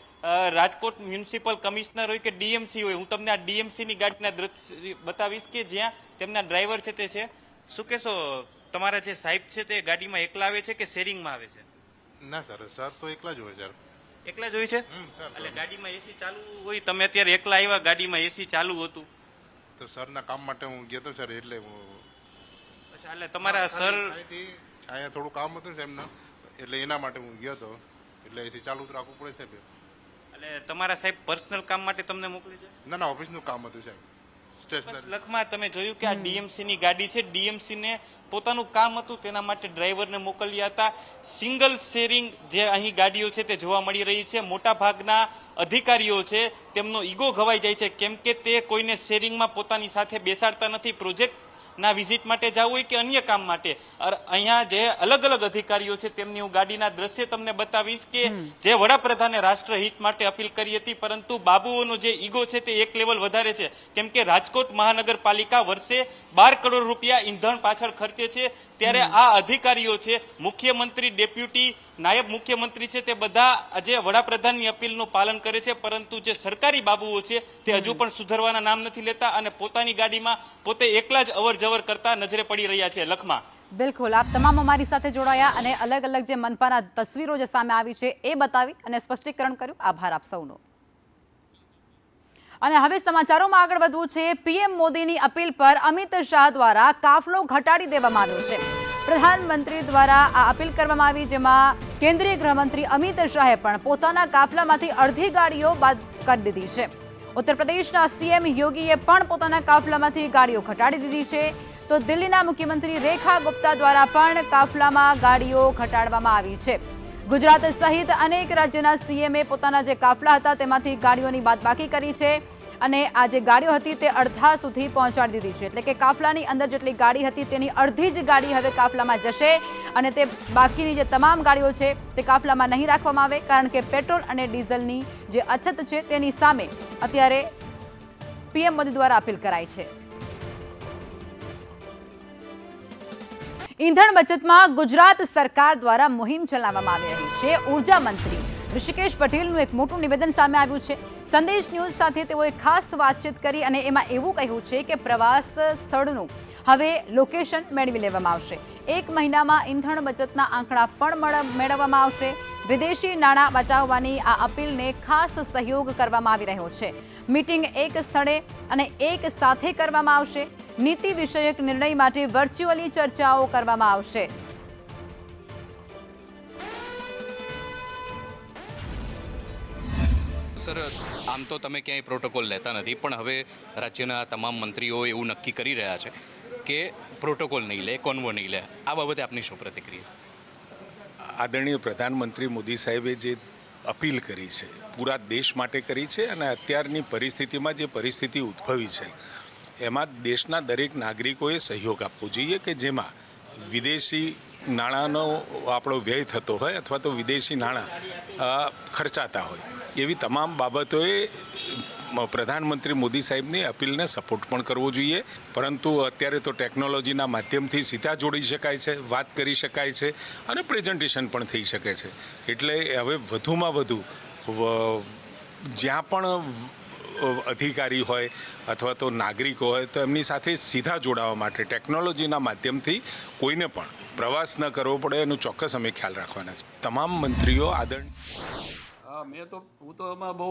રાજકોટ મ્યુનિસિપલ કમિશનર હોય કે ડીએમસી હોય, હું તમને આ ડીએમસીની ગાડીના દ્રશ્ય બતાવીશ કે જ્યાં તેમના ડ્રાઈવર છે તે છે. શું કહેશો, તમારા જે સાહેબ છે તે ગાડીમાં એકલા આવે છે કે શેરિંગમાં આવે છે? ના સર તો એકલા જ હોય સર. એકલા જ હોય છે? એટલે ગાડીમાં એસી ચાલુ હોય, તમે અત્યારે એકલા આવ્યા, ગાડીમાં એસી ચાલુ હતું તો સરના કામ માટે હું ગયો હતો સર, એટલે અચ્છા, એટલે તમારા સર અહીંયા થોડું કામ હતું ને એમના, એટલે એના માટે હું ગયો હતો, એટલે એસી ચાલુ જ રાખવું પડે સાહેબ. એટલે તમારા સાહેબ પર્સનલ કામ માટે તમને મોકલી છે? ના ઓફિસનું કામ હતું સાહેબ. લખમાં તમે જોયું કે આ ડીએમસી ની ગાડી છે. ડીએમસી ને પોતાનું કામ હતું તેના માટે ડ્રાઈવરને મોકલ્યા હતા. સિંગલ શેરિંગ જે અહીં ગાડીઓ છે તે જોવા મળી રહી છે. મોટા ભાગના અધિકારીઓ છે તેમનો ઈગો ઘવાઈ જાય છે, કેમ કે તે કોઈને શેરિંગમાં પોતાની સાથે બેસાડતા નથી. પ્રોજેક્ટ ના વિઝિટ માટે જવું હોય કે અન્ય કામ માટે. અહીંયા જે અલગ અલગ અધિકારીઓ છે તેમની હું ગાડીના દ્રશ્ય તમને બતાવીશ કે જે વડાપ્રધાને રાષ્ટ્રહિત માટે અપીલ કરી હતી, પરંતુ બાબુઓનો જે ઈગો છે તે એક લેવલ વધારે છે, કેમ કે રાજકોટ મહાનગરપાલિકા વર્ષે 12 કરોડ રૂપિયા ઈંધણ પાછળ ખર્ચે છે. ત્યારે આ અધિકારીઓ છે, મુખ્યમંત્રી, ડેપ્યુટી, નાયબ મુખ્યમંત્રી છે, તે બધા આજે વડાપ્રધાનની અપીલનું પાલન કરે છે, પરંતુ જે સરકારી બાબુઓ છે તે હજુ પણ સુધરવાના નામ નથી લેતા અને પોતાની ગાડીમાં પોતે એકલા જ અવર જવર કરતા નજરે પડી રહ્યા છે. લખમાં બિલકુલ, આપ તમામ અમારી સાથે જોડાયા અને અલગ અલગ જે મનપાના તસવીરો જે સામે આવી છે એ બતાવી અને સ્પષ્ટીકરણ કર્યું. આભાર આપ સૌનો. અને હવે સમાચારોમાં આગળ વધવું છે. પીએમ મોદીની અપીલ પર અમિત શાહ દ્વારા કાફલો ઘટાડી દેવામાં આવ્યો છે. પ્રધાનમંત્રી દ્વારા આ અપીલ કરવામાં આવી, જેમાં કેન્દ્રીય ગૃહમંત્રી અમિત શાહે પણ પોતાના કાફલામાંથી અડધી ગાડીઓ બાદ કરી દીધી છે. ઉત્તર પ્રદેશના સીએમ યોગીએ પણ પોતાના કાફલામાંથી ગાડીઓ ઘટાડી દીધી છે. તો દિલ્હીના મુખ્યમંત્રી રેખા ગુપ્તા દ્વારા પણ કાફલામાં ગાડીઓ ઘટાડવામાં આવી છે. ગુજરાત સહિત અનેક રાજ્યના સીએમએ પોતાના જે કાફલા હતા તેમાંથી ગાડીઓની બાદબાકી કરી છે અને આ જે ગાડીઓ હતી તે અડધા સુધી પહોંચાડી દીધી છે. એટલે કે કાફલાની અંદર જેટલી ગાડી હતી તેની અડધી જ ગાડી હવે કાફલામાં જશે અને તે બાકીની જે તમામ ગાડીઓ છે તે કાફલામાં નહીં રાખવામાં આવે, કારણ કે પેટ્રોલ અને ડીઝલની જે અછત છે તેની સામે અત્યારે પીએમ મોદી દ્વારા અપીલ કરાઈ છે. ઈંધણ બચતમાં ગુજરાત સરકાર દ્વારા મુહિમ ચલાવવામાં આવી રહી છે. ઉર્જા મંત્રી ઋષિકેશ પટેલનું એક મોટું નિવેદન સામે આવ્યું છે. સંદેશ ન્યૂઝ સાથે તેઓએ ખાસ વાતચીત કરી અને એમાં એવું કહ્યું છે કે પ્રવાસ સ્થળનું હવે લોકેશન મેળવી લેવામાં આવશે. 1 મહિનામાં ઈંધણ બચતના આંકડા પણ મેળવવામાં આવશે. વિદેશી નાણાં બચાવવાની આ અપીલને ખાસ સહયોગ કરવામાં આવી રહ્યો છે. મીટિંગ એક સ્થળે અને એક સાથે કરવામાં આવશે. નીતિ વિષયક નિર્ણય માટે વર્ચ્યુઅલી ચર્ચાઓ કરવામાં આવશે. સર, આમ તો તમે ક્યાંય પ્રોટોકોલ લેતા નથી, પણ હવે રાજ્યના તમામ મંત્રીઓ એવું નક્કી કરી રહ્યા છે કે પ્રોટોકોલ નહીં લે, કોન્વો નહીં લે. આ બાબતે આપની શું પ્રતિક્રિયા? આદરણીય પ્રધાનમંત્રી મોદી સાહેબે જે અપીલ કરી છે પૂરા દેશ માટે કરી છે અને અત્યારની પરિસ્થિતિમાં જે પરિસ્થિતિ ઉદ્ભવી છે એમાં દેશના દરેક નાગરિકોએ સહયોગ આપવો જોઈએ કે જેમાં વિદેશી નાણાંનો આપણો વ્યય થતો હોય અથવા તો વિદેશી નાણાં ખર્ચાતા હોય, એવી તમામ બાબતોએ પ્રધાનમંત્રી મોદી સાહેબની અપીલને સપોર્ટ પણ કરવો જોઈએ. પરંતુ અત્યારે તો ટેકનોલોજીના માધ્યમથી સીધા જોડી શકાય છે, વાત કરી શકાય છે અને પ્રેઝન્ટેશન પણ થઈ શકે છે. એટલે હવે વધુમાં વધુ જ્યાં પણ અધિકારી હોય અથવા તો નાગરિકો હોય તો એમની સાથે સીધા જોડાવા માટે ટેકનોલોજીના માધ્યમથી કોઈને પણ પ્રવાસ ન કરવો પડે એનું ચોક્કસ અમે ખ્યાલ રાખવાના છે. તમામ મંત્રીઓ હું તો એમાં બહુ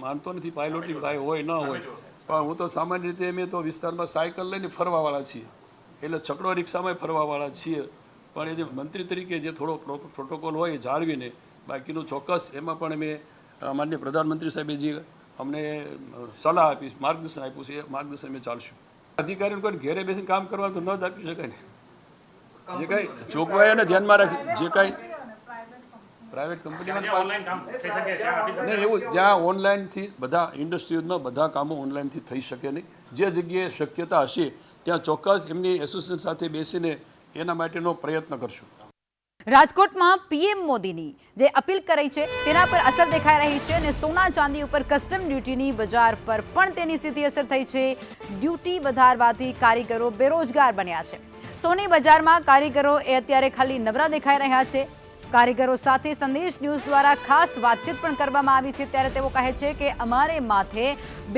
માનતો નથી પાયલોટિંગ કાંઈ હોય ન હોય, પણ હું તો સામાન્ય રીતે અમે તો વિસ્તારમાં સાયકલ લઈને ફરવાવાળા છીએ, એટલે છકડો રિક્ષામાં ફરવાવાળા છીએ. પણ એ જે મંત્રી તરીકે જે થોડો પ્રોટોકોલ હોય એ જાળવીને બાકીનું ચોક્કસ એમાં પણ અમે માનનીય પ્રધાનમંત્રી સાહેબે જે અમને સલાહ આપી, માર્ગદર્શન આપ્યું છે, એ માર્ગદર્શન અમે ચાલશું. અધિકારીને કોઈ ઘેરે બેસીને કામ કરવાનું તો ન જ આપી શકાય ને. જે કાંઈ જોગવાઈઓને ધ્યાનમાં રાખી જે કાંઈ પ્રાઇવેટ કંપનીમાં નહીં, એવું જ્યાં ઓનલાઈનથી બધા ઇન્ડસ્ટ્રીઝમાં બધા કામો ઓનલાઈનથી થઈ શકે નહીં. જે જગ્યાએ શક્યતા હશે ત્યાં ચોક્કસ એમની એસોસિએશન સાથે બેસીને એના માટેનો પ્રયત્ન કરશું. રાજકોટમાં પીએમ મોદીની જે અપીલ કરી છે તેના પર અસર દેખાઈ રહી છે અને સોના ચાંદી ઉપર કસ્ટમ ડ્યુટીની બજાર પર પણ તેની સીધી અસર થઈ છે. ડ્યુટી વધારવાથી કારીગરો બેરોજગાર બન્યા છે. સોની બજારમાં કારીગરો એ અત્યારે ખાલી નવરા દેખાઈ રહ્યા છે. કારીગરો સાથે સંદેશ ન્યૂઝ દ્વારા ખાસ વાતચીત પણ કરવામાં આવી છે. ત્યારે તેઓ કહે છે કે અમારે માથે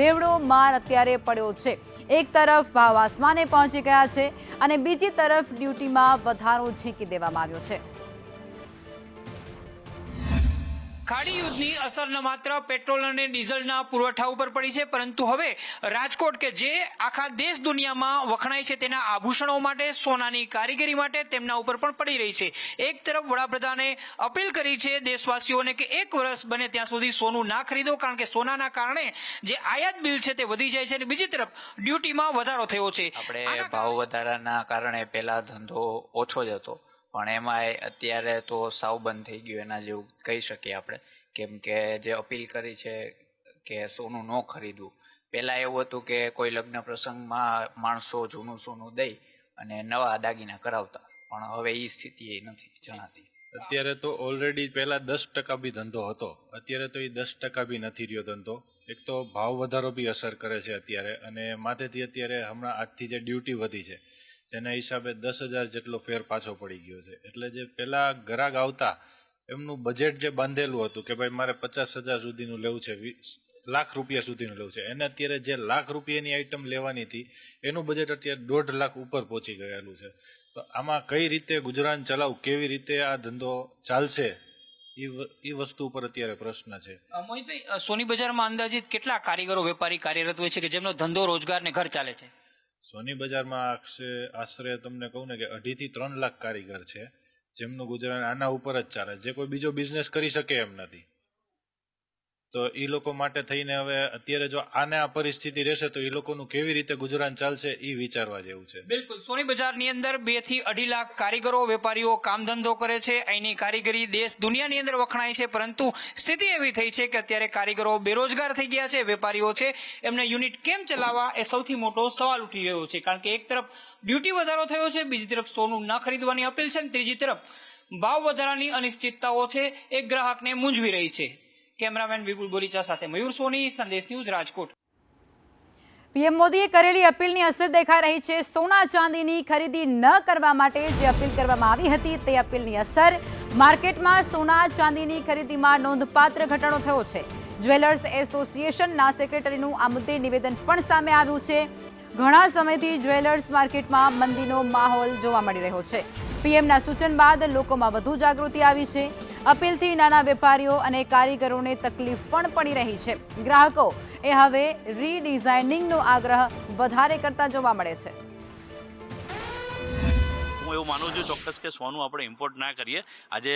બેવડો માર અત્યારે પડ્યો છે. એક તરફ ભાવ આસમાને પહોંચી ગયા છે અને બીજી તરફ ડ્યુટીમાં વધારો ઝીંકી દેવામાં આવ્યો છે. ખાડી યુદ્ધની અસર ન માત્ર પેટ્રોલ અને ડીઝલના પુરવઠા ઉપર પડી છે, પરંતુ હવે રાજકોટ કે જે આખા દેશ દુનિયામાં વખણાય છે તેના આભૂષણો માટે, સોનાની કારીગરી માટે તેમના ઉપર પણ પડી રહી છે. એક તરફ વડાપ્રધાને અપીલ કરી છે દેશવાસીઓને કે 1 વર્ષ બને ત્યાં સુધી સોનું ના ખરીદો, કારણ કે સોનાના કારણે જે આયાત બિલ છે તે વધી જાય છે અને બીજી તરફ ડ્યુટીમાં વધારો થયો છે. આપણે ભાવ વધારાના કારણે પહેલા ધંધો ઓછો જ હતો, પણ એમાં અત્યારે તો સાવ બંધ થઈ ગયું એના જેવું કહી શકીએ આપણે. કેમ કે જે અપીલ કરી છે કે સોનું ન ખરીદવું, પહેલાં એવું હતું કે કોઈ લગ્ન પ્રસંગમાં માણસો જૂનું સોનું દઈ અને નવા દાગીના કરાવતા, પણ હવે એ સ્થિતિ નથી જણાતી. અત્યારે તો ઓલરેડી પહેલાં 10% બી ધંધો હતો, અત્યારે તો એ 10% બી નથી રહ્યો ધંધો. એક તો ભાવ વધારો બી અસર કરે છે અત્યારે, અને માથેથી અત્યારે હમણાં આજથી જે ડ્યુટી વધી છે જેના હિસાબે 10,000 જેટલો ફેર પાછો પડી ગયો છે. એટલે જે પહેલાં ગ્રાહક આવતા એમનું બજેટ જે બાંધેલું હતું કે ભાઈ મારે 50,000 સુધીનું લેવું છે, 1 લાખ રૂપિયા સુધીનું લેવું છે, એને અત્યારે જે 1 લાખ રૂપિયાની આઈટમ લેવાની હતી એનું બજેટ અત્યારે 1.5 લાખ ઉપર પહોંચી ગયેલું છે. તો આમાં કઈ રીતે ગુજરાન ચલાવવું, કેવી રીતે આ ધંધો ચાલશે, એ વસ્તુ ઉપર અત્યારે પ્રશ્ન છે. મોહિતભાઈ, સોની બજારમાં અંદાજિત કેટલા કારીગરો વેપારી કાર્યરત હોય છે કે જેમનો ધંધો રોજગાર ને ઘર ચાલે છે? સોની બજારમાં આશરે તમને કહું ને કે 2.5 થી 3 લાખ કારીગર છે જેમનું ગુજરાન આના ઉપર જ ચાલે. જે કોઈ બીજો બિઝનેસ કરી શકે એમ નથી. તો એ લોકો માટે થઈને હવે અત્યારે જો આને આ પરિસ્થિતિ રહેશે તો એ લોકોનું કેવી રીતે ગુજરાન ચાલશે એ વિચારવા જેવું છે. બિલકુલ, સોની બજારની અંદર 2 થી 2.5 લાખ કારીગરો, વેપારીઓ કામ ધંધો કરે છે. અહીંની કારીગરી દેશ દુનિયાની અંદર વખણાય છે, પરંતુ સ્થિતિ એવી થઈ છે કે અત્યારે કારીગરો બેરોજગાર થઈ ગયા છે. વેપારીઓ છે એમને યુનિટ કેમ ચલાવવા એ સૌથી મોટો સવાલ ઉઠી રહ્યો છે, કારણ કે એક તરફ ડ્યુટી વધારો થયો છે, બીજી તરફ સોનું ન ખરીદવાની અપીલ છે, અને ત્રીજી તરફ ભાવ વધારાની અનિશ્ચિતતાઓ છે એ ગ્રાહકને મૂંઝવી રહી છે. કેમેરામેન વિપુલ બોરીચા સાથે મયુર સોની, સંદેશ ન્યૂઝ, રાજકોટ. પીએમ મોદીએ કરેલી અપીલની અસર દેખાઈ રહી છે. સોના ચાંદીની ખરીદી ન કરવા માટે જે અપીલ કરવામાં આવી હતી તે અપીલની અસર. માર્કેટમાં સોના ચાંદીની ખરીદીમાં નોંધપાત્ર ઘટાડો થયો છે. જ્વેલર્સ એસોસિએશનના સેક્રેટરીનું આ મુદ્દે નિવેદન પણ સામે આવ્યું છે. ઘણા સમયથી જ્વેલર્સ માર્કેટમાં મંદીનો માહોલ જોવા મળી રહ્યો છે. પીએમના સૂચન બાદ લોકોમાં વધુ જાગૃતિ આવી છે. અપીલથી નાના વેપારીઓ અને કારીગરોને તકલીફ પણ પડી રહી છે. ગ્રાહકો એ હવે રીડિઝાઇનિંગનો આગ્રહ વધારે કરતા જોવા મળે છે. હું એવું માનું છું ચોક્કસ કે સોનું આપણે ઇમ્પોર્ટ ના કરીએ. આજે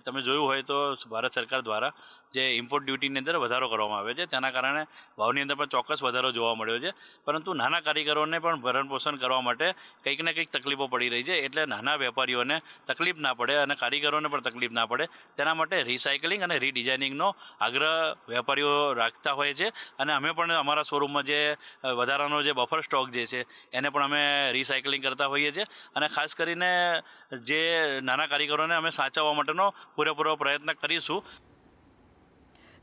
તમે જોયું હોય તો ભારત સરકાર દ્વારા જે ઇમ્પોર્ટ ડ્યુટીની અંદર વધારો કરવામાં આવે છે તેના કારણે ભાવની અંદર પણ ચોક્કસ વધારો જોવા મળ્યો છે. પરંતુ નાના કારીગરોને પણ ભરણપોષણ કરવા માટે કંઈક ને કંઈક તકલીફો પડી રહી છે. એટલે નાના વેપારીઓને તકલીફ ના પડે અને કારીગરોને પણ તકલીફ ના પડે તેના માટે રિસાયકલિંગ અને રીડિઝાઇનિંગનો આગ્રહ વેપારીઓ રાખતા હોય છે. અને અમે પણ અમારા શોરૂમમાં જે વધારાનો જે બફર સ્ટોક જે છે એને પણ અમે રિસાયકલિંગ કરતા હોઈએ છીએ. અને ખાસ કરીને જે નાના કારીગરોને અમે સાચવવા માટેનો પૂરેપૂરો પ્રયત્ન કરીશું.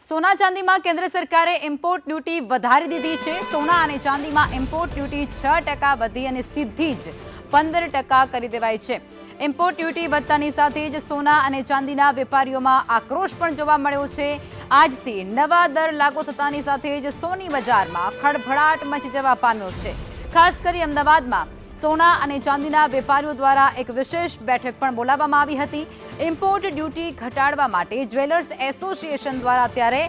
સોના ચાંદીમાં કેન્દ્ર સરકારે ઇમ્પોર્ટ ડ્યુટી વધારી દીધી છે. સોના અને ચાંદીમાં ઇમ્પોર્ટ ડ્યુટી 6% વધી અને સીધી જ 15% કરી દેવાઈ છે. ઇમ્પોર્ટ ડ્યુટી વધતાની સાથે જ સોના અને ચાંદીના વેપારીઓમાં આક્રોશ પણ જોવા મળ્યો છે. આજથી નવા દર લાગુ થતાની સાથે જ સોની બજારમાં ખળભળાટ મચી જવા પામ્યો છે. ખાસ કરી અમદાવાદમાં સોના અને ચાંદીના વેપારીઓ દ્વારા એક વિશેષ બેઠક પણ બોલાવવામાં આવી હતી. ઇમ્પોર્ટ ડ્યુટી ઘટાડવા માટે જ્વેલર્સ એસોસિએશન દ્વારા અત્યારે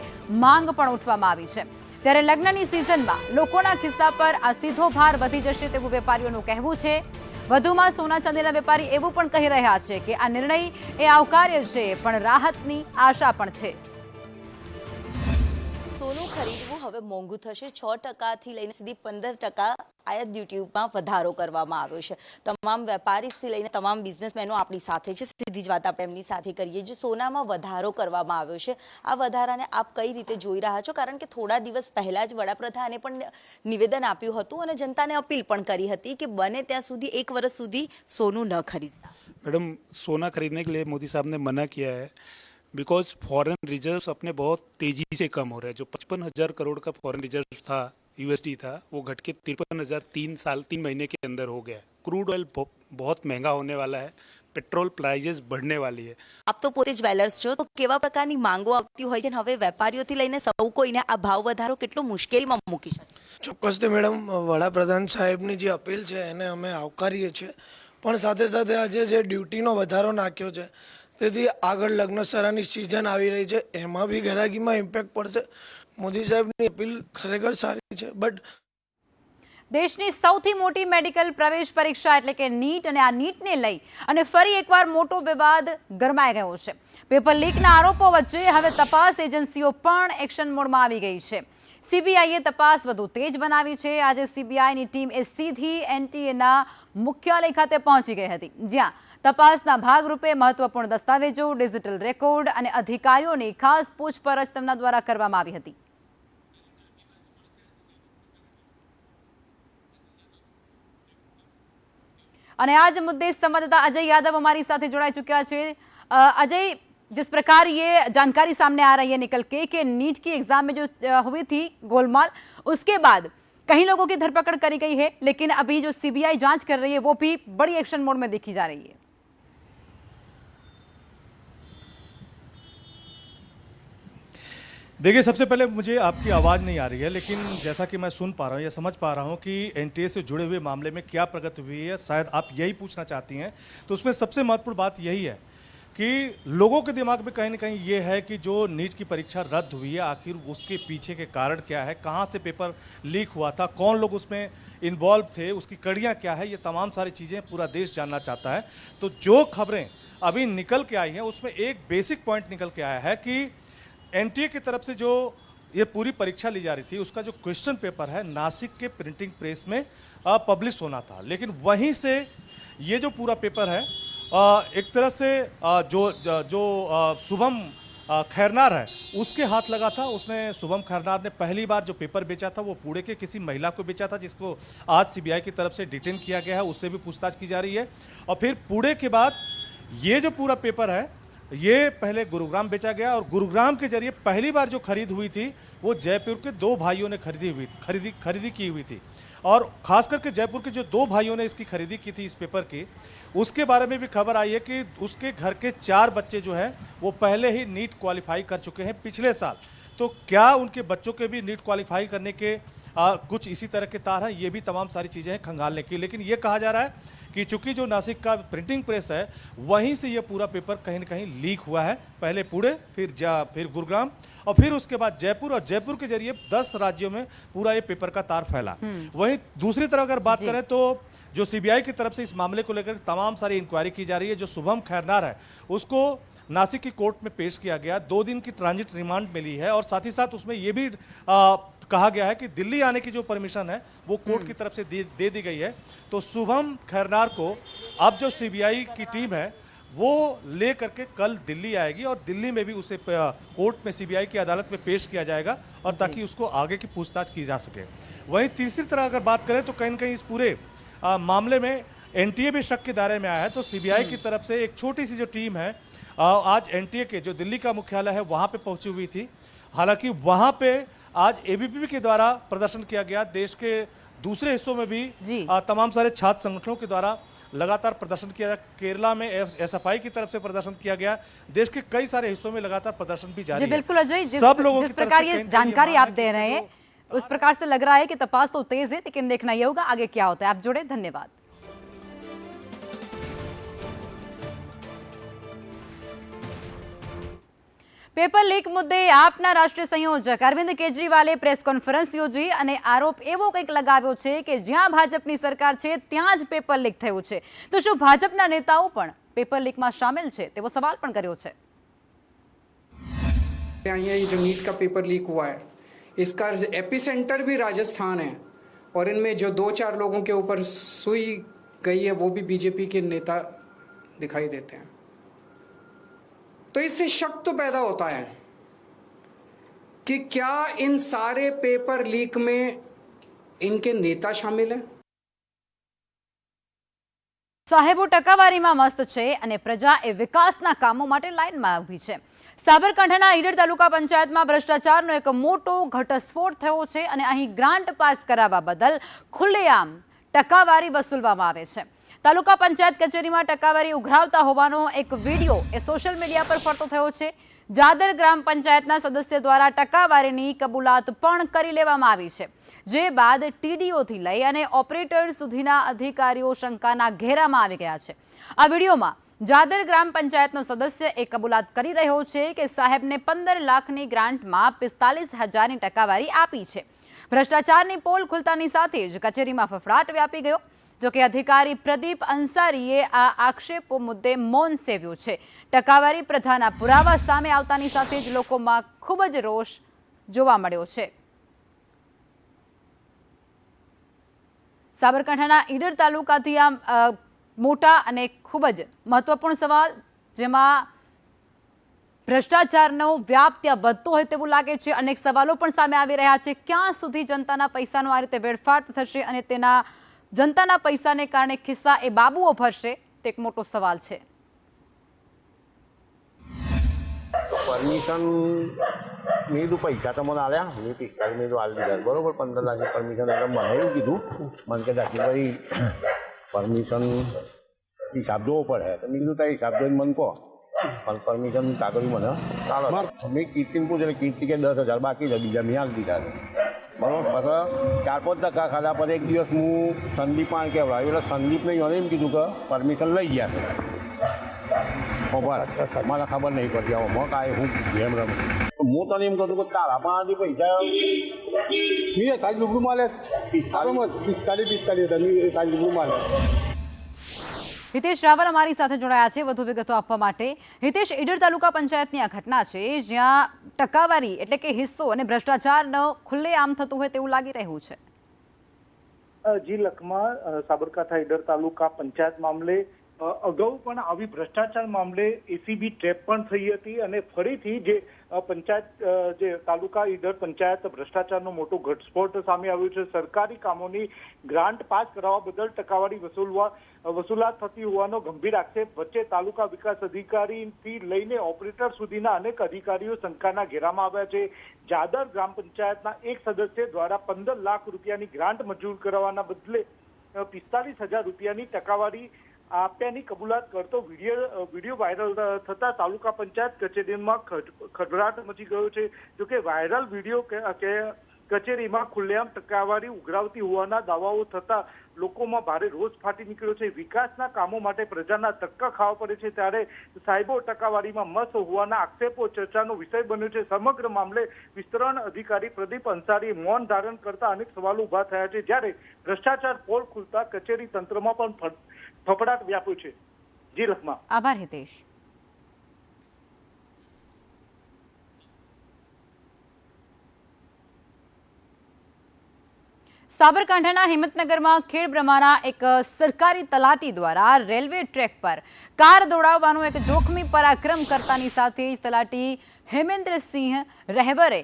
માંગ પણ ઉઠવામાં આવી છે. ત્યારે લગ્નની સિઝનમાં લોકોના ખિસ્સા પર આ સીધો ભાર વધી જશે તેવું વેપારીઓનું કહેવું છે। વધુમાં સોના ચાંદીના વેપારી એવું પણ કહી રહ્યા છે કે આ નિર્ણય એ આવકાર્ય છે, પણ રાહતની આશા પણ છે। સોનું ખરીદવું હવે મોંઘું થશે। 6% લઈને સીધી 15% આયાત ડ્યુટીમાં વધારો કરવામાં આવ્યો છે। તમામ વેપારીથી લઈને તમામ બિઝનેસમેનો આપણી સાથે છે। સીધી જ વાત આપણે એમની સાથે કરીએ। જે સોનામાં વધારો કરવામાં આવ્યો છે, આ વધારાને આપ કઈ રીતે જોઈ રહ્યા છો? કારણ કે થોડા દિવસ પહેલા જ વડાપ્રધાને પણ નિવેદન આપ્યું હતું અને જનતાને અપીલ પણ કરી હતી કે બને ત્યાં સુધી 1 વર્ષ સુધી સોનું ન ખરીદતા। मैडम, सोना खरीदने के लिए मोदी साहब ने मना किया है बिकॉज फॉरेन रिजर्व्स अपने बहुत तेजी से कम हो रहे हैं। जो 55,000 करोड़ का फॉरेन रिजर्व था, यूएसडी था, वो घट के 53,000 3 महीने के अंदर हो गया है। क्रूड ऑयल बहुत महंगा होने वाला है, पेट्रोल प्राइजेस बढ़ने वाली है। આપ તો પોતે જ્વેલર્સ છો, તો કેવા પ્રકારની માંગો આવતી હોય છે? હવે વેપારીઓથી લઈને સૌ કોઈને આ ભાવ વધારો કેટલો મુશ્કેલીમાં મૂકી શકે? ચોક્કસથી મેડમ, વડાપ્રધાન સાહેબની જે અપીલ છે એને અમે આવકારીએ છીએ, પણ સાથે સાથે આજે જે ડ્યુટીનો વધારો નાખ્યો છે તેથી આગળ લગ્નસરાની સિઝન આવી રહી છે, એમાં બી ગ્રાહકીમાં ઇમ્પેક્ટ પડશે। મોદી સાહેબની અપીલ ખરેખર સારી છે, બટ દેશની સૌથી મોટી મેડિકલ પ્રવેશ પરીક્ષા એટલે કે નીટ અને આ નીટને લઈ અને ફરી એકવાર મોટો વિવાદ ગરમાઈ ગયો છે। પેપર લીકના આરોપો વચ્ચે હવે તપાસ એજન્સીઓ પણ એક્શન મોડમાં આવી ગઈ છે। સીબીઆઈએ તપાસ વધુ તેજ બનાવી છે। આજે સીબીઆઈની ટીમ એ સીધી એનટીએના મુખ્યાલય ખાતે પહોંચી ગઈ હતી, જ્યાં તપાસના ભાગરૂપે મહત્વપૂર્ણ દસ્તાવેજો, ડિજિટલ રેકોર્ડ અને અધિકારીઓની ખાસ પૂછપરછ તેમના દ્વારા કરવામાં આવી હતી। અને आज मुद्दे संवाददाता अजय यादव हमारी साथ जोड़ाई चुका है। अजय, जिस प्रकार ये जानकारी सामने आ रही है निकल के नीट की एग्जाम में जो हुई थी गोलमाल, उसके बाद कई लोगों की धरपकड़ करी गई है, लेकिन अभी जो सीबीआई जांच कर रही है वो भी बड़ी एक्शन मोड में देखी जा रही है। देखिए, सबसे पहले मुझे आपकी आवाज़ नहीं आ रही है, लेकिन जैसा कि मैं सुन पा रहा हूँ या समझ पा रहा हूँ कि एनटीए से जुड़े हुए मामले में क्या प्रगति हुई है, शायद आप यही पूछना चाहती हैं। तो उसमें सबसे महत्वपूर्ण बात यही है कि लोगों के दिमाग में कहीं ना कहीं ये है कि जो नीट की परीक्षा रद्द हुई है, आखिर उसके पीछे के कारण क्या है, कहाँ से पेपर लीक हुआ था, कौन लोग उसमें इन्वॉल्व थे, उसकी कड़ियाँ क्या है, ये तमाम सारी चीज़ें पूरा देश जानना चाहता है। तो जो खबरें अभी निकल के आई हैं उसमें एक बेसिक पॉइंट निकल के आया है कि एनटीए की तरफ से जो ये पूरी परीक्षा ली जा रही थी उसका जो क्वेश्चन पेपर है नासिक के प्रिंटिंग प्रेस में पब्लिश होना था, लेकिन वहीं से ये जो पूरा पेपर है एक तरह से जो शुभम खैरनार है उसके हाथ लगा था। उसने शुभम खैरनार ने पहली बार जो पेपर बेचा था वो पुणे के किसी महिला को बेचा था, जिसको आज सीबीआई की तरफ से डिटेन किया गया है, उससे भी पूछताछ की जा रही है। और फिर पुणे के बाद ये जो पूरा पेपर है ये पहले गुरुग्राम बेचा गया और गुरुग्राम के जरिए पहली बार जो खरीद हुई थी वो जयपुर के 2 भाइयों ने खरीदी की हुई थी। और खास करके जयपुर के जो 2 भाइयों ने इसकी खरीदी की थी इस पेपर की, उसके बारे में भी खबर आई है कि उसके घर के 4 बच्चे जो हैं वो पहले ही नीट क्वालिफाई कर चुके हैं पिछले साल। तो क्या उनके बच्चों के भी नीट क्वालिफाई करने के कुछ इसी तरह के तार हैं, ये भी तमाम सारी चीज़ें हैं खंगालने की। लेकिन ये कहा जा रहा है कि चूंकि जो नासिक का प्रिंटिंग प्रेस है वहीं से ये पूरा पेपर कहीं ना कहीं लीक हुआ है, पहले पुणे, फिर गुरुग्राम और फिर उसके बाद जयपुर, और जयपुर के जरिए 10 राज्यों में पूरा ये पेपर का तार फैला। वहीं दूसरी तरफ अगर बात करें तो जो सीबीआई की तरफ से इस मामले को लेकर तमाम सारी इंक्वायरी की जा रही है। जो शुभम खैरनार है उसको नासिक की कोर्ट में पेश किया गया, 2 दिन की ट्रांजिट रिमांड मिली है और साथ ही साथ उसमें ये भी कहा गया है कि दिल्ली आने की जो परमिशन है वो कोर्ट की तरफ से दे दी गई है। तो शुभम खैरनार को अब जो सीबीआई की टीम है वो ले करके कल दिल्ली आएगी और दिल्ली में भी उसे कोर्ट में सीबीआई की अदालत में पेश किया जाएगा और ताकि उसको आगे की पूछताछ की जा सके। वहीं तीसरी तरह अगर बात करें तो कहीं ना कहीं इस पूरे मामले में एनटीए भी शक के दायरे में आया है। तो सीबीआई की तरफ से एक छोटी सी जो टीम है आज एनटीए के जो दिल्ली का मुख्यालय है वहाँ पे पहुंची हुई थी। हालांकि वहाँ पे आज एबीवीपी के द्वारा प्रदर्शन किया गया, देश के दूसरे हिस्सों में भी तमाम सारे छात्र संगठनों के द्वारा लगातार प्रदर्शन किया गया। केरला में एसएफआई की तरफ से प्रदर्शन किया गया, देश के कई सारे हिस्सों में लगातार प्रदर्शन भी जारी है। बिल्कुल अजय, सब लोगों जिस प्रकार ये जानकारी आप दे रहे हैं उस प्रकार से लग रहा है कि तपास तो तेज है, लेकिन देखना ये होगा आगे क्या होता है। आप जुड़े, धन्यवाद। પેપર લીક મુદ્દે આપના રાષ્ટ્રીય સંયોજક અરવિંદ કેજરીવાલે પ્રેસ કોન્ફરન્સ યોજી અને આરોપ એવો કંઈક લગાવ્યો છે કે જ્યાં ભાજપની સરકાર છે ત્યાં જ પેપર લીક થયું છે। તો શું ભાજપના નેતાઓ પણ પેપર લીકમાં સામેલ છે તેવો સવાલ પણ કર્યો છે। यहाँ ये जो नीट का पेपर लीक हुआ है इसका एपिसेंटर भी राजस्थान है और इनमें जो 2-4 लोगों के ऊपर सुई गई है वो भी बीजेपी के नेता दिखाई देते हैं। तो इससे शक तो पैदा होता है कि क्या इन सारे पेपर लीक में इनके नेता शामिल हैं। સાહેબો ટકાવારીમાં મસ્ત છે અને પ્રજા એ વિકાસના કામો માટે લાઇનમાં ઊભી છે। સાબરકાંઠાના ઈડર તાલુકા પંચાયતમાં ભ્રષ્ટાચારનો એક મોટો ઘટસ્ફોટ થયો છે અને અહીં ગ્રાન્ટ પાસ કરાવવા બદલ ખુલ્લેઆમ ટકાવારી વસૂલવામાં આવે છે। તાલુકા પંચાયત કચેરીમાં ટકાવારી ઉઘરાવતા હોવાનો એક વિડીયો એ સોશિયલ મીડિયા પર ફરતો થયો છે। જાદર ગ્રામ પંચાયતના સદસ્ય દ્વારા ટકાવારીની કબૂલાત પણ કરી લેવામાં આવી છે, જે બાદ ટીડીઓથી લઈ અને ઓપરેટર સુધીના અધિકારીઓ શંકાના ઘેરામાં આવી ગયા છે। આ વિડીયોમાં જાદર ગ્રામ પંચાયતનો સદસ્ય એ કબૂલાત કરી રહ્યો છે કે સાહેબને 15 લાખની ગ્રાન્ટમાં 45,000ની ટકાવારી આપી છે। ભ્રષ્ટાચારની પોલ ખુલતાની સાથે જ કચેરીમાં ફફડાટ વ્યાપી ગયો। જો કે અધિકારી પ્રદીપ અંસારીએ આ આક્ષેપો મુદ્દે મૌન સેવ્યું છે। ટકાવારી પ્રથાના પુરાવા સામે આવતાની સાથે જ લોકોમાં ખૂબ જ રોષ જોવા મળ્યો છે। સાબરકાંઠાના ઈડર તાલુકાથી આ મોટા અને ખૂબ જ મહત્વપૂર્ણ સવાલ, જેમાં ભ્રષ્ટાચારનો વ્યાપ ત્યાં વધતો હોય તેવું લાગે છે। અનેક સવાલો પણ સામે આવી રહ્યા છે। ક્યાં સુધી જનતાના પૈસાનો આ રીતે વેડફાટ થશે અને તેના જનતાના પૈસાને કારણે ખિસ્સા એ બાબુઓ ભરશે, તે એક મોટો સવાલ છે। પરમિશન મેં પૈસા તો મને આલ્યા, મેં 45 મેં આલી દીધા બરોબર, 15 લાખની પરમિશન એટલે મને એવું કીધું, મને કે ભાઈ પરમિશન હિસાબ જોવો પડે, તો મેં કીધું તારે હિસાબ જોઈને મને કહો, પણ પરમિશન કાગળ મને ચાલો। મેં કીર્તિને પૂછ્યું, કીર્તિ કે 10,000 બાકી છે, બીજા મેં આલી દીધા છે બરોબર। પછી 4-5 ધક્કા ખાધા પર એક દિવસ હું સંદીપ પણ કહેવાય, એટલે સંદીપને એને એમ કીધું કે પરમિશન લઈ ગયા છે। મને ખબર નહીં પડતી આમાં કાંઈ હું ગેમ રમું, હું તને એમ કહું કે તારા પાસેથી પૈસા મેં સારી રૂબરૂ માલે 45 હતા, મેં સારી રૂબરૂ માલે। હિતેશ રાવલ અમારી સાથે જોડાયા છે વધુ વિગતો આપવા માટે। હિતેશ, ઈડર તાલુકા પંચાયતની આ ઘટના છે જ્યાં ટકાવારી એટલે કે હિસ્સો અને ભ્રષ્ટાચાર ખુલ્લેઆમ થતું હોય તેવું લાગી રહ્યું છે। જી લખમાં, સાબરકાંઠા ઈડર તાલુકા પંચાયત મામલે અગાઉ પણ આવી ભ્રષ્ટાચાર મામલે એસીબી ટ્રેપ પણ થઈ હતી અને ફરીથી જે પંચાયત જે તાલુકા ઈડર પંચાયત ભ્રષ્ટાચારનો મોટો ઘટસ્ફોટ સામે આવ્યો છે। સરકારી કામોની ગ્રાન્ટ પાસ કરાવવા બદલ ટકાવારી વસૂલાત થતી હોવાનો ગંભીર આક્ષેપ વચ્ચે તાલુકા વિકાસ અધિકારીથી લઈને ઓપરેટર સુધીના અનેક અધિકારીઓ શંકાના ઘેરામાં આવ્યા છે। જાદર ગ્રામ પંચાયતના એક સદસ્ય દ્વારા 15 લાખ રૂપિયાની ગ્રાન્ટ મંજૂર કરવાના બદલે 45,000 રૂપિયાની ટકાવારી આપ્યાની કબૂલાત કરતો વિડીયો વાયરલ થતા તાલુકા પંચાયત કચેરીમાં ખળભળાટ મચી ગયો છે। જોકે વાયરલ વિડીયો કચેરીમાં ખુલ્લેઆમ ટકાવારી ઉઘરાવતી હોવાના દાવાઓ થતા લોકોમાં ભારે રોષ ફાટી નીકળ્યો છે। વિકાસના કામો માટે પ્રજાના ધક્કા ખાવા પડે છે, ત્યારે સાહેબો ટકાવારીમાં મસ્ત હોવાના આક્ષેપો ચર્ચાનો વિષય બન્યો છે। સમગ્ર મામલે વિસ્તરણ અધિકારી પ્રદીપ અંસારીએ મૌન ધારણ કરતા અનેક સવાલો ઉભા થયા છે, જ્યારે ભ્રષ્ટાચાર પોલ ખુલતા કચેરી તંત્રમાં પણ ફફડાટ વ્યાપ્યો છે। જી લખમાં। આભાર હિતેશ। સાબરકાંઠાના હિંમતનગરમાં ખેડબ્રહ્માના એક સરકારી તલાટી દ્વારા રેલવે ટ્રેક પર કાર દોડાવવાનો એક જોખમી પરાક્રમ કરતાની સાથે જ તલાટી હેમેન્દ્રસિંહ રહેબરે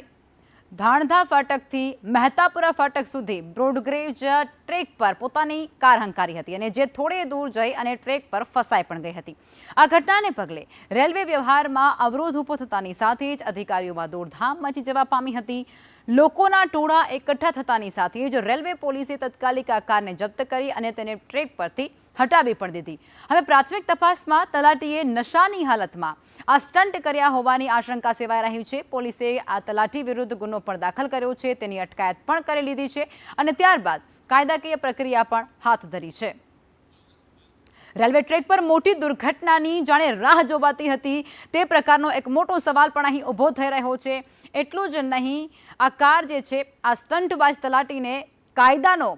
ધાણધા ફાટકથી મહેતાપુરા ફાટક સુધી બ્રોડગેજ ટ્રેક પર પોતાની કાર હંકારી હતી અને જે થોડે દૂર જઈ અને ટ્રેક પર ફસાઈ પણ ગઈ હતી। આ ઘટનાને પગલે રેલવે વ્યવહારમાં અવરોધ ઊભો થતાની સાથે જ અધિકારીઓમાં દોડધામ મચી જવા પામી હતી। લોકોના ટોળા એકઠા થતાની સાથે જ રેલવે પોલીસે તાત્કાલિક આ કારને જપ્ત કરી અને તેને ટ્રેક પરથી હટાવી પણ દીધી। હવે પ્રાથમિક તપાસમાં તલાટીએ નશાની હાલતમાં આ સ્ટન્ટ કર્યા હોવાની આશંકા સેવાઈ રહી છે। પોલીસે આ તલાટી વિરુદ્ધ ગુનો પણ દાખલ કર્યો છે, તેની અટકાયત પણ કરી લીધી છે અને ત્યારબાદ કાયદાકીય પ્રક્રિયા પણ હાથ ધરી છે। રેલવે ટ્રેક પર મોટી દુર્ઘટનાની જાણે રાહ જોવાતી હતી તે પ્રકારનો એક મોટો સવાલ પણ અહીં ઊભો થઈ રહ્યો છે. એટલું જ નહીં, આ કાર જે છે આ સ્ટંટબાજ તલાટીને કાયદાનો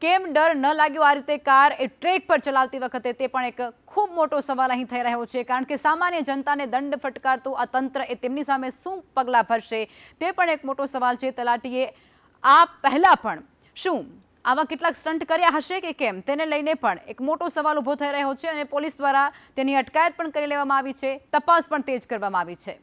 કેમ ડર ન લાગ્યો આ રીતે કાર એ ટ્રેક પર ચલાવતી વખતે, તે પણ એક ખૂબ મોટો સવાલ અહીં થઈ રહ્યો છે. કારણ કે સામાન્ય જનતાને દંડ ફટકારતું આ તંત્ર એ તેમની સામે શું પગલાં ભરશે તે પણ એક મોટો સવાલ છે. તલાટીએ આ પહેલાં પણ શું આવા કેટલાક સ્ટન્ટ કર્યા હશે કે કેમ, તેને લઈને પણ એક મોટો સવાલ ઊભો થઈ રહ્યો છે અને પોલીસ દ્વારા તેની અટકાયત પણ કરી લેવામાં આવી છે, તપાસ પણ તેજ કરવામાં આવી છે.